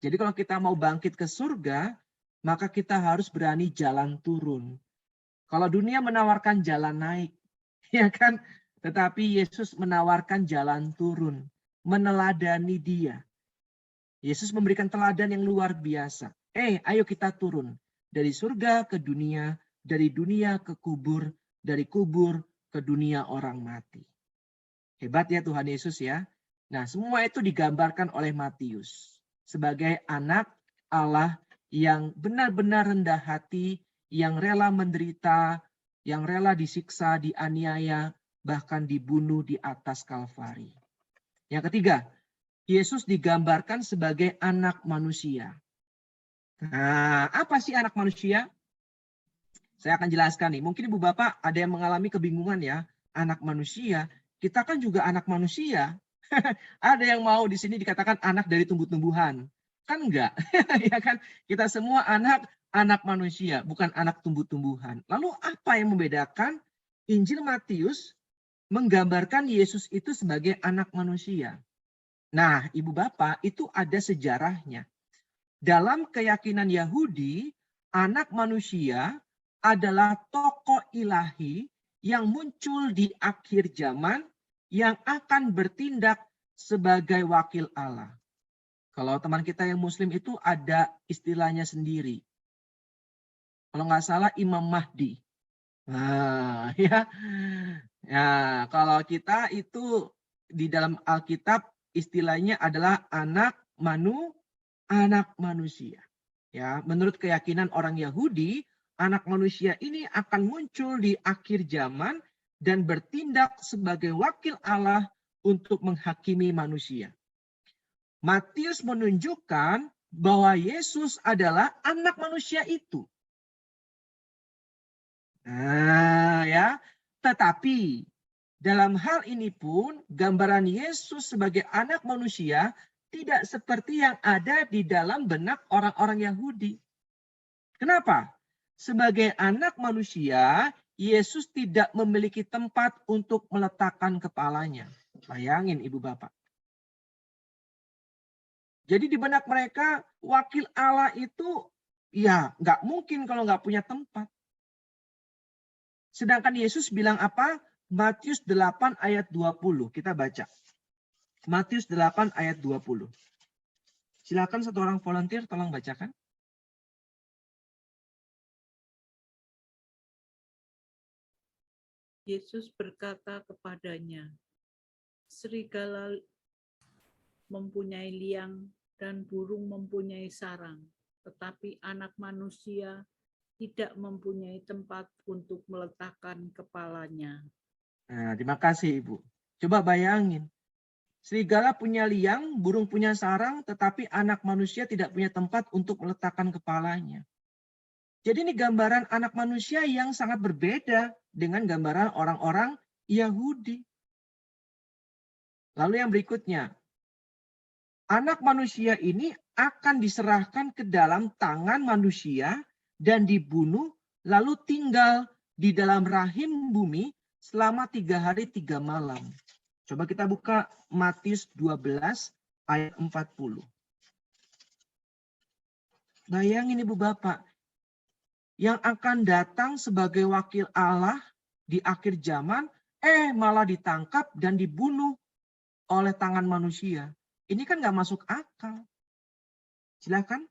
Jadi kalau kita mau bangkit ke surga, maka kita harus berani jalan turun. Kalau dunia menawarkan jalan naik, ya kan? Tetapi Yesus menawarkan jalan turun, meneladani dia. Yesus memberikan teladan yang luar biasa. Ayo kita turun. Dari surga ke dunia, dari dunia ke kubur, dari kubur ke dunia orang mati. Hebat ya Tuhan Yesus ya. Nah, semua itu digambarkan oleh Matius sebagai anak Allah yang benar-benar rendah hati, yang rela menderita, yang rela disiksa, dianiaya, bahkan dibunuh di atas Kalvari. Yang ketiga, Yesus digambarkan sebagai anak manusia. Nah, apa sih anak manusia? Saya akan jelaskan nih. Mungkin Ibu Bapak ada yang mengalami kebingungan ya. Anak manusia, kita kan juga anak manusia. Ada yang mau di sini dikatakan anak dari tumbuh-tumbuhan. Kan enggak? Ya kan? Kita semua anak manusia, bukan anak tumbuh-tumbuhan. Lalu apa yang membedakan Injil Matius menggambarkan Yesus itu sebagai anak manusia? Nah, Ibu Bapak, itu ada sejarahnya. Dalam keyakinan Yahudi, anak manusia adalah tokoh ilahi yang muncul di akhir zaman yang akan bertindak sebagai wakil Allah. Kalau teman kita yang Muslim itu ada istilahnya sendiri. Kalau nggak salah Imam Mahdi. Nah, ya. Ya, kalau kita itu di dalam Alkitab istilahnya adalah anak manusia. Ya, menurut keyakinan orang Yahudi, anak manusia ini akan muncul di akhir zaman dan bertindak sebagai wakil Allah untuk menghakimi manusia. Matius menunjukkan bahwa Yesus adalah anak manusia itu. Nah, ya. Tetapi dalam hal ini pun gambaran Yesus sebagai anak manusia tidak seperti yang ada di dalam benak orang-orang Yahudi. Kenapa? Sebagai anak manusia, Yesus tidak memiliki tempat untuk meletakkan kepalanya. Bayangin Ibu Bapak. Jadi di benak mereka, wakil Allah itu ya nggak mungkin kalau nggak punya tempat. Sedangkan Yesus bilang apa? Matius 8 ayat 20. Kita baca. Matius 8 ayat 20. Silakan satu orang volunteer tolong bacakan. Yesus berkata kepadanya, serigala mempunyai liang dan burung mempunyai sarang, tetapi anak manusia tidak mempunyai tempat untuk meletakkan kepalanya. Nah, terima kasih Ibu. Coba bayangin. Serigala punya liang, burung punya sarang, tetapi anak manusia tidak punya tempat untuk meletakkan kepalanya. Jadi ini gambaran anak manusia yang sangat berbeda dengan gambaran orang-orang Yahudi. Lalu yang berikutnya, anak manusia ini akan diserahkan ke dalam tangan manusia dan dibunuh, lalu tinggal di dalam rahim bumi selama 3 hari 3 malam. Coba kita buka Matius 12 ayat 40. Bayangin Ibu Bapak, yang akan datang sebagai wakil Allah di akhir zaman, malah ditangkap dan dibunuh oleh tangan manusia. Ini kan nggak masuk akal. Silakan.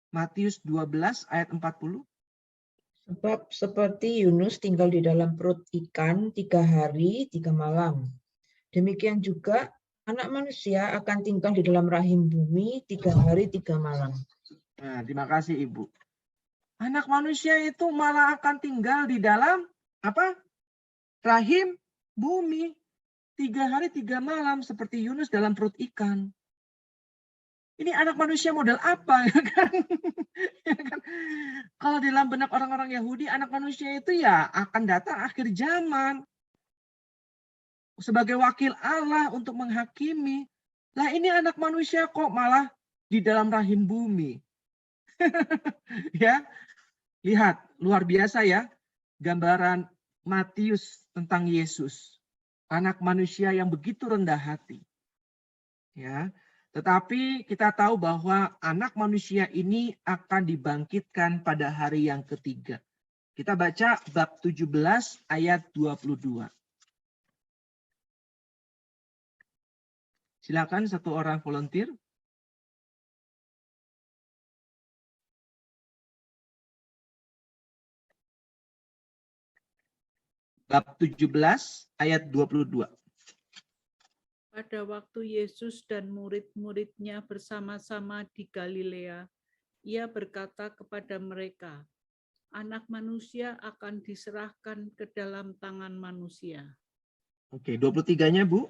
Matius 12 ayat 40. Sebab seperti Yunus tinggal di dalam perut ikan 3 hari 3 malam. Demikian juga anak manusia akan tinggal di dalam rahim bumi 3 hari 3 malam. Nah, terima kasih Ibu. Anak manusia itu malah akan tinggal di dalam apa? Rahim bumi 3 hari 3 malam seperti Yunus dalam perut ikan. Ini anak manusia model apa? Ya kan? Ya kan? Kalau dalam benak orang-orang Yahudi, anak manusia itu ya akan datang akhir zaman. Sebagai wakil Allah untuk menghakimi. Lah ini anak manusia kok malah di dalam rahim bumi. Ya, lihat luar biasa ya gambaran Matius tentang Yesus, anak manusia yang begitu rendah hati. Ya, tetapi kita tahu bahwa anak manusia ini akan dibangkitkan pada hari yang ketiga. Kita baca bab 17 ayat 22. Silakan satu orang volunteer. Bab 17 ayat 22. Pada waktu Yesus dan murid-muridnya bersama-sama di Galilea, ia berkata kepada mereka, Anak manusia akan diserahkan ke dalam tangan manusia. Oke, 23-nya Bu.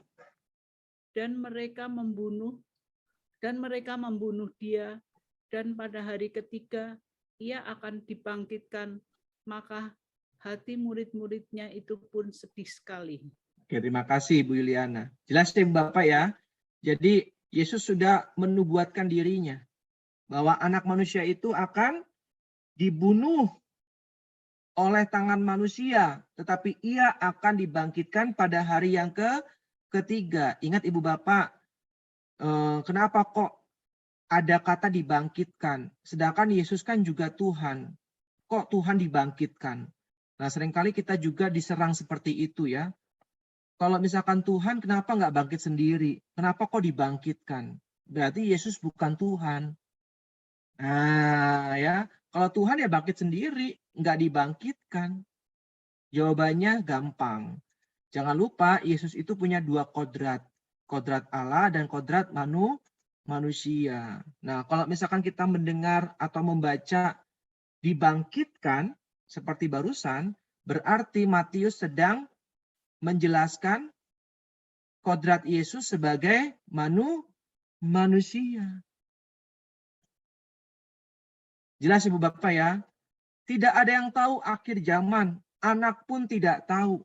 Dan mereka membunuh dia, dan pada hari ketiga ia akan dibangkitkan, maka hati murid-muridnya itu pun sedih sekali. Oke, terima kasih Bu Yuliana. Jelas ya Bapak ya. Jadi Yesus sudah menubuatkan dirinya bahwa anak manusia itu akan dibunuh oleh tangan manusia, tetapi ia akan dibangkitkan pada hari yang ketiga. Ingat Ibu Bapak, kenapa kok ada kata dibangkitkan? Sedangkan Yesus kan juga Tuhan. Kok Tuhan dibangkitkan? Nah, seringkali kita juga diserang seperti itu ya. Kalau misalkan Tuhan, kenapa nggak bangkit sendiri? Kenapa kok dibangkitkan? Berarti Yesus bukan Tuhan. Nah, ya, kalau Tuhan ya bangkit sendiri, nggak dibangkitkan. Jawabannya gampang. Jangan lupa Yesus itu punya dua kodrat. Kodrat Allah dan kodrat manusia. Nah, kalau misalkan kita mendengar atau membaca dibangkitkan seperti barusan, berarti Matius sedang menjelaskan kodrat Yesus sebagai manusia. Jelas Ibu Bapak ya? Tidak ada yang tahu akhir zaman, anak pun tidak tahu.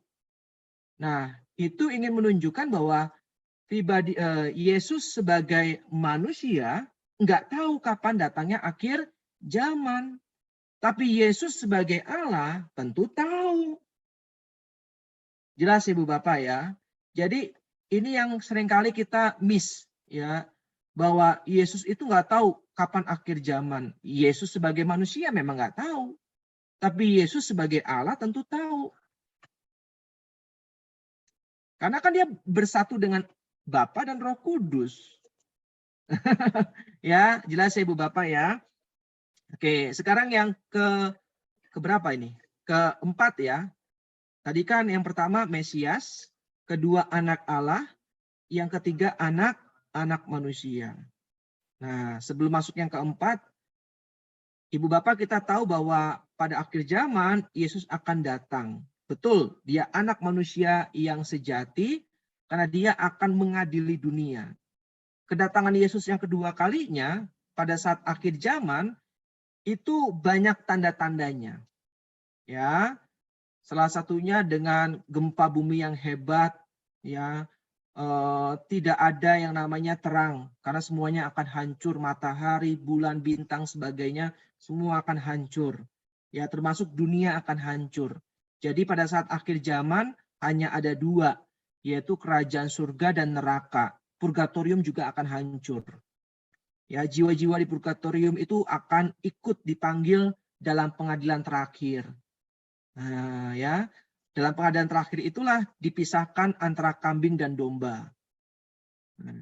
Nah, itu ingin menunjukkan bahwa pribadi Yesus sebagai manusia nggak tahu kapan datangnya akhir zaman. Tapi Yesus sebagai Allah tentu tahu. Jelas Ibu Bapak ya. Jadi ini yang seringkali kita miss ya, bahwa Yesus itu nggak tahu kapan akhir zaman. Yesus sebagai manusia memang nggak tahu. Tapi Yesus sebagai Allah tentu tahu. Karena kan dia bersatu dengan Bapa dan Roh Kudus. Ya, jelas ya Ibu Bapak ya. Oke, sekarang yang keberapa ini? Keempat ya. Tadi kan yang pertama Mesias, kedua anak Allah, yang ketiga anak manusia. Nah, sebelum masuk yang keempat, Ibu Bapak kita tahu bahwa pada akhir zaman Yesus akan datang. Betul, dia anak manusia yang sejati karena dia akan mengadili dunia. Kedatangan Yesus yang kedua kalinya pada saat akhir zaman itu banyak tanda-tandanya. Ya, salah satunya dengan gempa bumi yang hebat, ya, tidak ada yang namanya terang karena semuanya akan hancur, matahari, bulan, bintang, sebagainya semua akan hancur. Ya, termasuk dunia akan hancur. Jadi pada saat akhir zaman hanya ada dua, yaitu kerajaan surga dan neraka. Purgatorium juga akan hancur. Ya, jiwa-jiwa di purgatorium itu akan ikut dipanggil dalam pengadilan terakhir. Nah, ya, dalam pengadilan terakhir itulah dipisahkan antara kambing dan domba.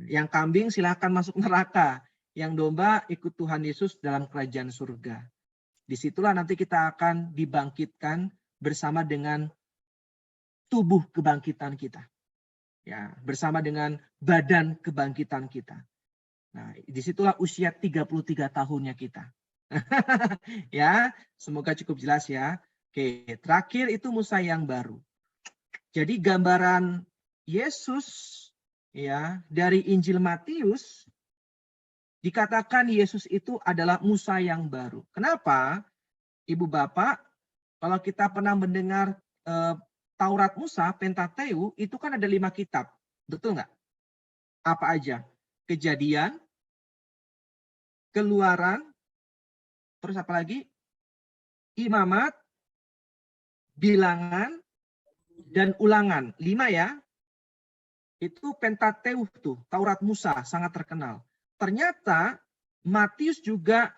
Yang kambing silakan masuk neraka, yang domba ikut Tuhan Yesus dalam kerajaan surga. Disitulah nanti kita akan dibangkitkan bersama dengan tubuh kebangkitan kita. Ya, bersama dengan badan kebangkitan kita. Nah, disitulah usia 33 tahunnya kita. Ya, semoga cukup jelas ya. Oke, terakhir itu Musa yang baru. Jadi gambaran Yesus ya dari Injil Matius dikatakan Yesus itu adalah Musa yang baru. Kenapa? Ibu Bapak, kalau kita pernah mendengar Taurat Musa, Pentateuch, itu kan ada 5 kitab. Betul nggak? Apa aja? Kejadian, Keluaran, terus apa lagi? Imamat, Bilangan, dan Ulangan. 5 ya. Itu Pentateuch tuh, Taurat Musa, sangat terkenal. Ternyata Matius juga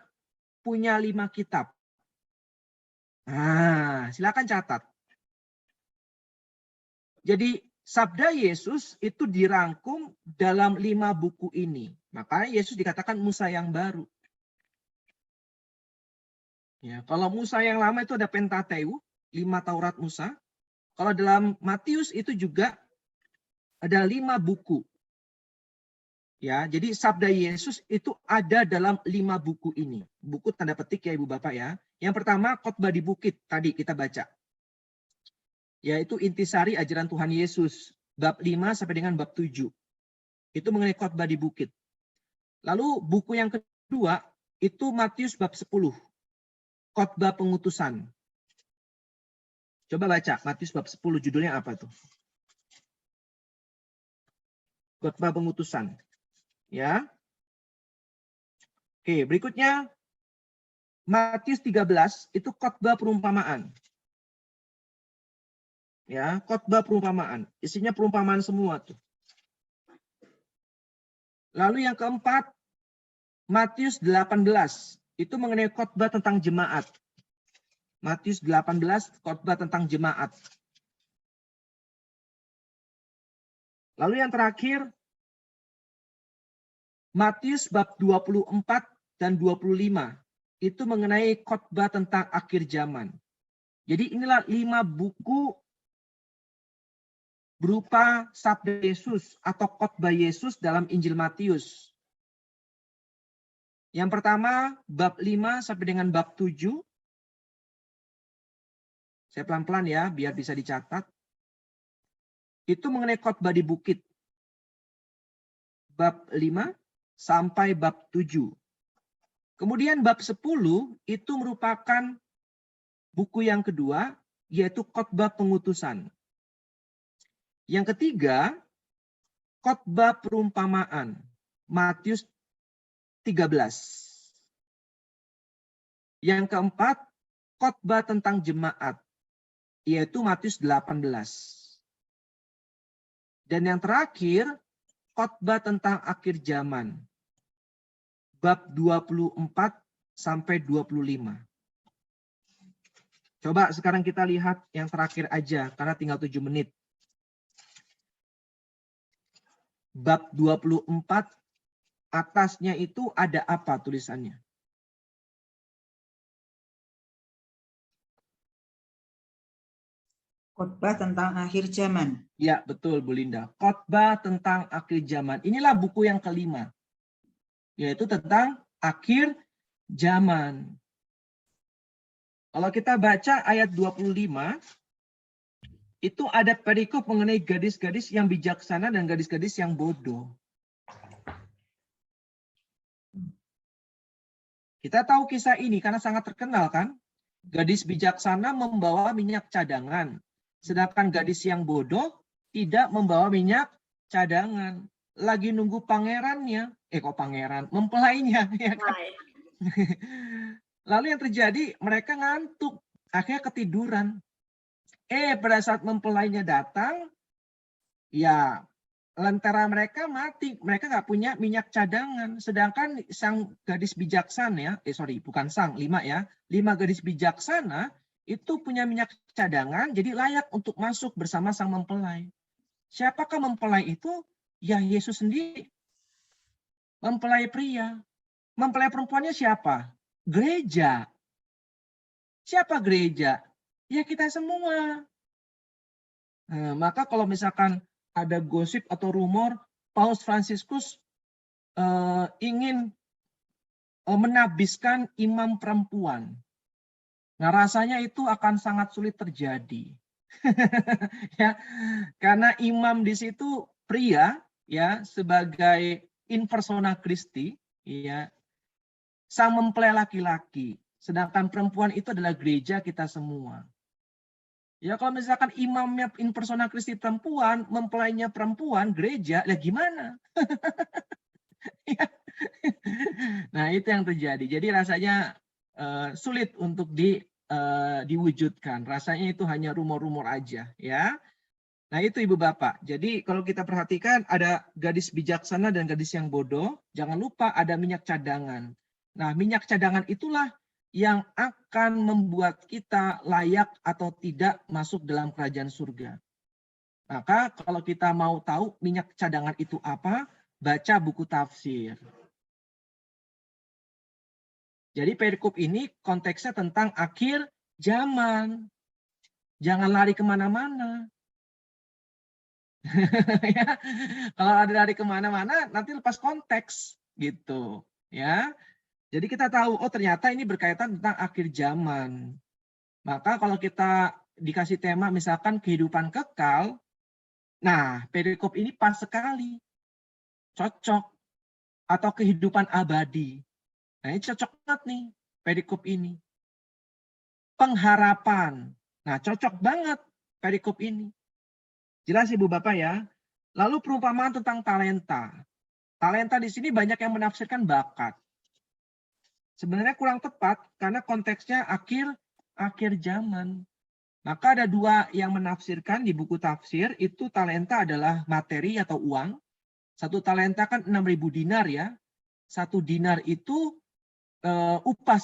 punya 5 kitab. Nah, silakan catat. Jadi sabda Yesus itu dirangkum dalam 5 buku ini. Makanya Yesus dikatakan Musa yang baru. Ya, kalau Musa yang lama itu ada Pentateuch, 5 Taurat Musa. Kalau dalam Matius itu juga ada 5 buku. Ya, jadi sabda Yesus itu ada dalam 5 buku ini. Buku tanda petik ya Ibu Bapak ya. Yang pertama khotbah di bukit tadi kita baca. Yaitu intisari ajaran Tuhan Yesus. Bab 5 sampai dengan bab 7. Itu mengenai khotbah di bukit. Lalu buku yang kedua itu Matius bab 10. Khotbah pengutusan. Coba baca Matius bab 10, judulnya apa tuh? Khotbah pengutusan. Ya. Oke, berikutnya Matius 13 itu khotbah perumpamaan. Ya, khotbah perumpamaan. Isinya perumpamaan semua tuh. Lalu yang keempat Matius 18 itu mengenai khotbah tentang jemaat. Matius 18 khotbah tentang jemaat. Lalu yang terakhir, Matius bab 24 dan 25. Itu mengenai khotbah tentang akhir zaman. Jadi inilah 5 buku berupa sabda Yesus atau khotbah Yesus dalam Injil Matius. Yang pertama, bab 5 sampai dengan bab 7. Saya pelan-pelan ya, biar bisa dicatat. Itu mengenai khotbah di bukit. Bab 5 sampai bab 7. Kemudian bab 10 itu merupakan buku yang kedua, yaitu khotbah pengutusan. Yang ketiga, khotbah perumpamaan, Matius 13. Yang keempat, khotbah tentang jemaat, yaitu Matius 18. Dan yang terakhir, khotbah tentang akhir zaman, bab 24 sampai 25. Coba sekarang kita lihat yang terakhir aja, karena tinggal 7 menit. Bab 24, atasnya itu ada apa tulisannya? Khotbah tentang akhir zaman. Ya, betul Bu Linda. Khotbah tentang akhir zaman. Inilah buku yang kelima. Yaitu tentang akhir zaman. Kalau kita baca ayat 25, itu ada perikop mengenai gadis-gadis yang bijaksana dan gadis-gadis yang bodoh. Kita tahu kisah ini karena sangat terkenal kan? Gadis bijaksana membawa minyak cadangan. Sedangkan gadis yang bodoh tidak membawa minyak cadangan. Lagi nunggu pangerannya. Mempelainya. Ya kan? Lalu yang terjadi, mereka ngantuk. Akhirnya ketiduran. Pada saat mempelainya datang, ya lentera mereka mati. Mereka nggak punya minyak cadangan. Sedangkan sang gadis bijaksana, bukan sang, 5 ya. 5 gadis bijaksana itu punya minyak cadangan, jadi layak untuk masuk bersama sang mempelai. Siapakah mempelai itu? Ya Yesus sendiri. Mempelai pria. Mempelai perempuannya siapa? Gereja. Siapa gereja? Ya kita semua. Nah, maka kalau misalkan ada gosip atau rumor, Paus Fransiskus ingin menabiskan imam perempuan. Nah, rasanya itu akan sangat sulit terjadi. Ya, karena imam di situ pria ya sebagai in persona Christi, ya. Sang mempelai laki-laki, sedangkan perempuan itu adalah gereja kita semua. Ya kalau misalkan imamnya in persona Christi perempuan, mempelainya perempuan, gereja, ya gimana? Ya. Nah, itu yang terjadi. Jadi rasanya sulit untuk diwujudkan. Rasanya itu hanya rumor-rumor aja, ya. Nah, itu Ibu Bapak. Jadi kalau kita perhatikan ada gadis bijaksana dan gadis yang bodoh, jangan lupa ada minyak cadangan. Nah, minyak cadangan itulah yang akan membuat kita layak atau tidak masuk dalam kerajaan surga. Maka kalau kita mau tahu minyak cadangan itu apa, baca buku tafsir. Jadi perikop ini konteksnya tentang akhir zaman. Jangan lari kemana-mana. Ya, kalau ada lari kemana-mana, nanti lepas konteks gitu. Ya, jadi kita tahu, oh ternyata ini berkaitan tentang akhir zaman. Maka kalau kita dikasih tema misalkan kehidupan kekal, nah perikop ini pas sekali, cocok. Atau kehidupan abadi. Nah, ini cocok banget nih, perikop ini. Pengharapan. Nah, cocok banget perikop ini. Jelas Ibu Bapak ya. Lalu perumpamaan tentang talenta. Talenta di sini banyak yang menafsirkan bakat. Sebenarnya kurang tepat karena konteksnya akhir zaman. Maka ada 2 yang menafsirkan di buku tafsir, itu talenta adalah materi atau uang. 1 talenta kan 6.000 dinar ya. 1 dinar itu upah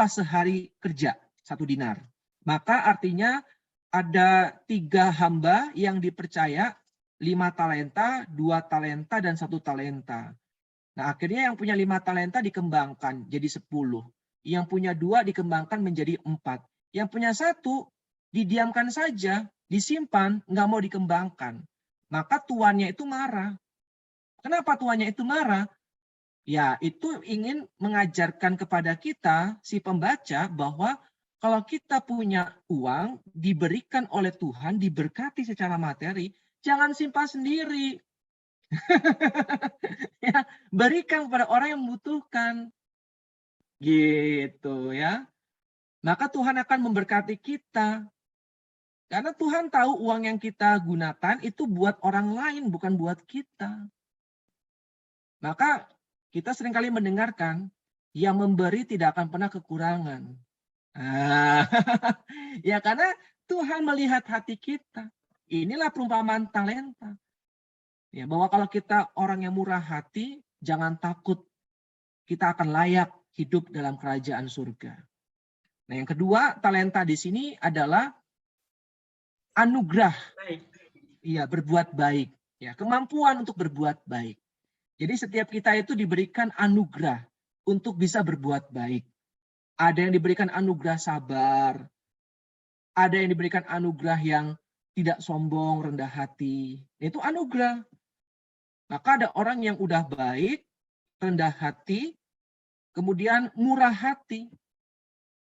sehari kerja, 1 dinar. Maka artinya ada 3 hamba yang dipercaya 5 talenta, 2 talenta, dan 1 talenta. Nah, akhirnya yang punya 5 talenta dikembangkan jadi 10. Yang punya 2 dikembangkan menjadi 4. Yang punya 1 didiamkan saja, disimpan, nggak mau dikembangkan. Maka tuannya itu marah. Kenapa tuannya itu marah? Ya, itu ingin mengajarkan kepada kita, si pembaca, bahwa kalau kita punya uang, diberikan oleh Tuhan, diberkati secara materi, jangan simpan sendiri. Ya, berikan kepada orang yang membutuhkan. Gitu ya. Maka Tuhan akan memberkati kita. Karena Tuhan tahu uang yang kita gunakan itu buat orang lain, bukan buat kita. Maka kita seringkali mendengarkan, yang memberi tidak akan pernah kekurangan. Ya karena Tuhan melihat hati kita. Inilah perumpamaan talenta. Ya, bahwa kalau kita orang yang murah hati, jangan takut. Kita akan layak hidup dalam kerajaan surga. Nah, yang kedua, talenta di sini adalah anugerah. Iya, berbuat baik. Ya, kemampuan untuk berbuat baik. Jadi setiap kita itu diberikan anugerah untuk bisa berbuat baik. Ada yang diberikan anugerah sabar. Ada yang diberikan anugerah yang tidak sombong, rendah hati. Itu anugerah. Maka ada orang yang udah baik, rendah hati, kemudian murah hati.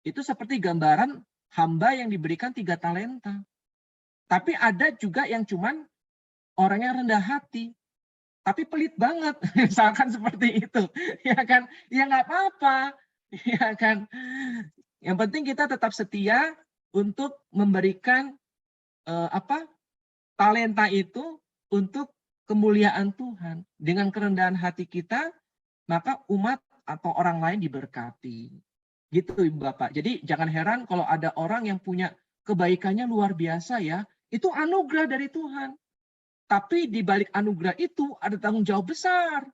Itu seperti gambaran hamba yang diberikan 3 talenta. Tapi ada juga yang cuman orang yang rendah hati. Tapi pelit banget, misalkan seperti itu. Ya kan? Ya nggak apa-apa. Ya kan? Yang penting kita tetap setia untuk memberikan talenta itu untuk kemuliaan Tuhan. Dengan kerendahan hati kita, maka umat atau orang lain diberkati. Gitu Ibu Bapak. Jadi jangan heran kalau ada orang yang punya kebaikannya luar biasa ya. Itu anugerah dari Tuhan. Tapi di balik anugerah itu ada tanggung jawab besar.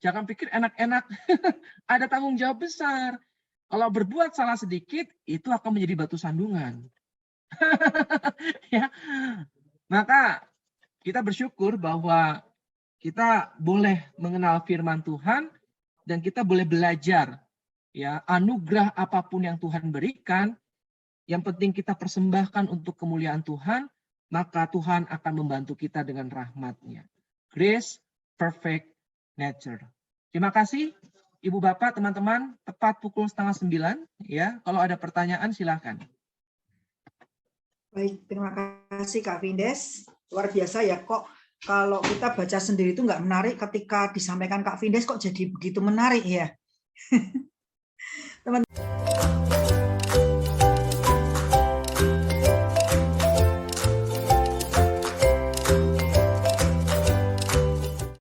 Jangan pikir enak-enak. Ada tanggung jawab besar. Kalau berbuat salah sedikit, itu akan menjadi batu sandungan. Ya. Maka kita bersyukur bahwa kita boleh mengenal firman Tuhan dan kita boleh belajar ya anugerah apapun yang Tuhan berikan, yang penting kita persembahkan untuk kemuliaan Tuhan, maka Tuhan akan membantu kita dengan rahmat-Nya. Grace, perfect nature. Terima kasih Ibu Bapak, teman-teman, tepat pukul 8:30 ya. Kalau ada pertanyaan silakan. Baik, terima kasih Kak Vindes. Luar biasa ya, kok kalau kita baca sendiri itu nggak menarik, ketika disampaikan Kak Vindes kok jadi begitu menarik ya. Teman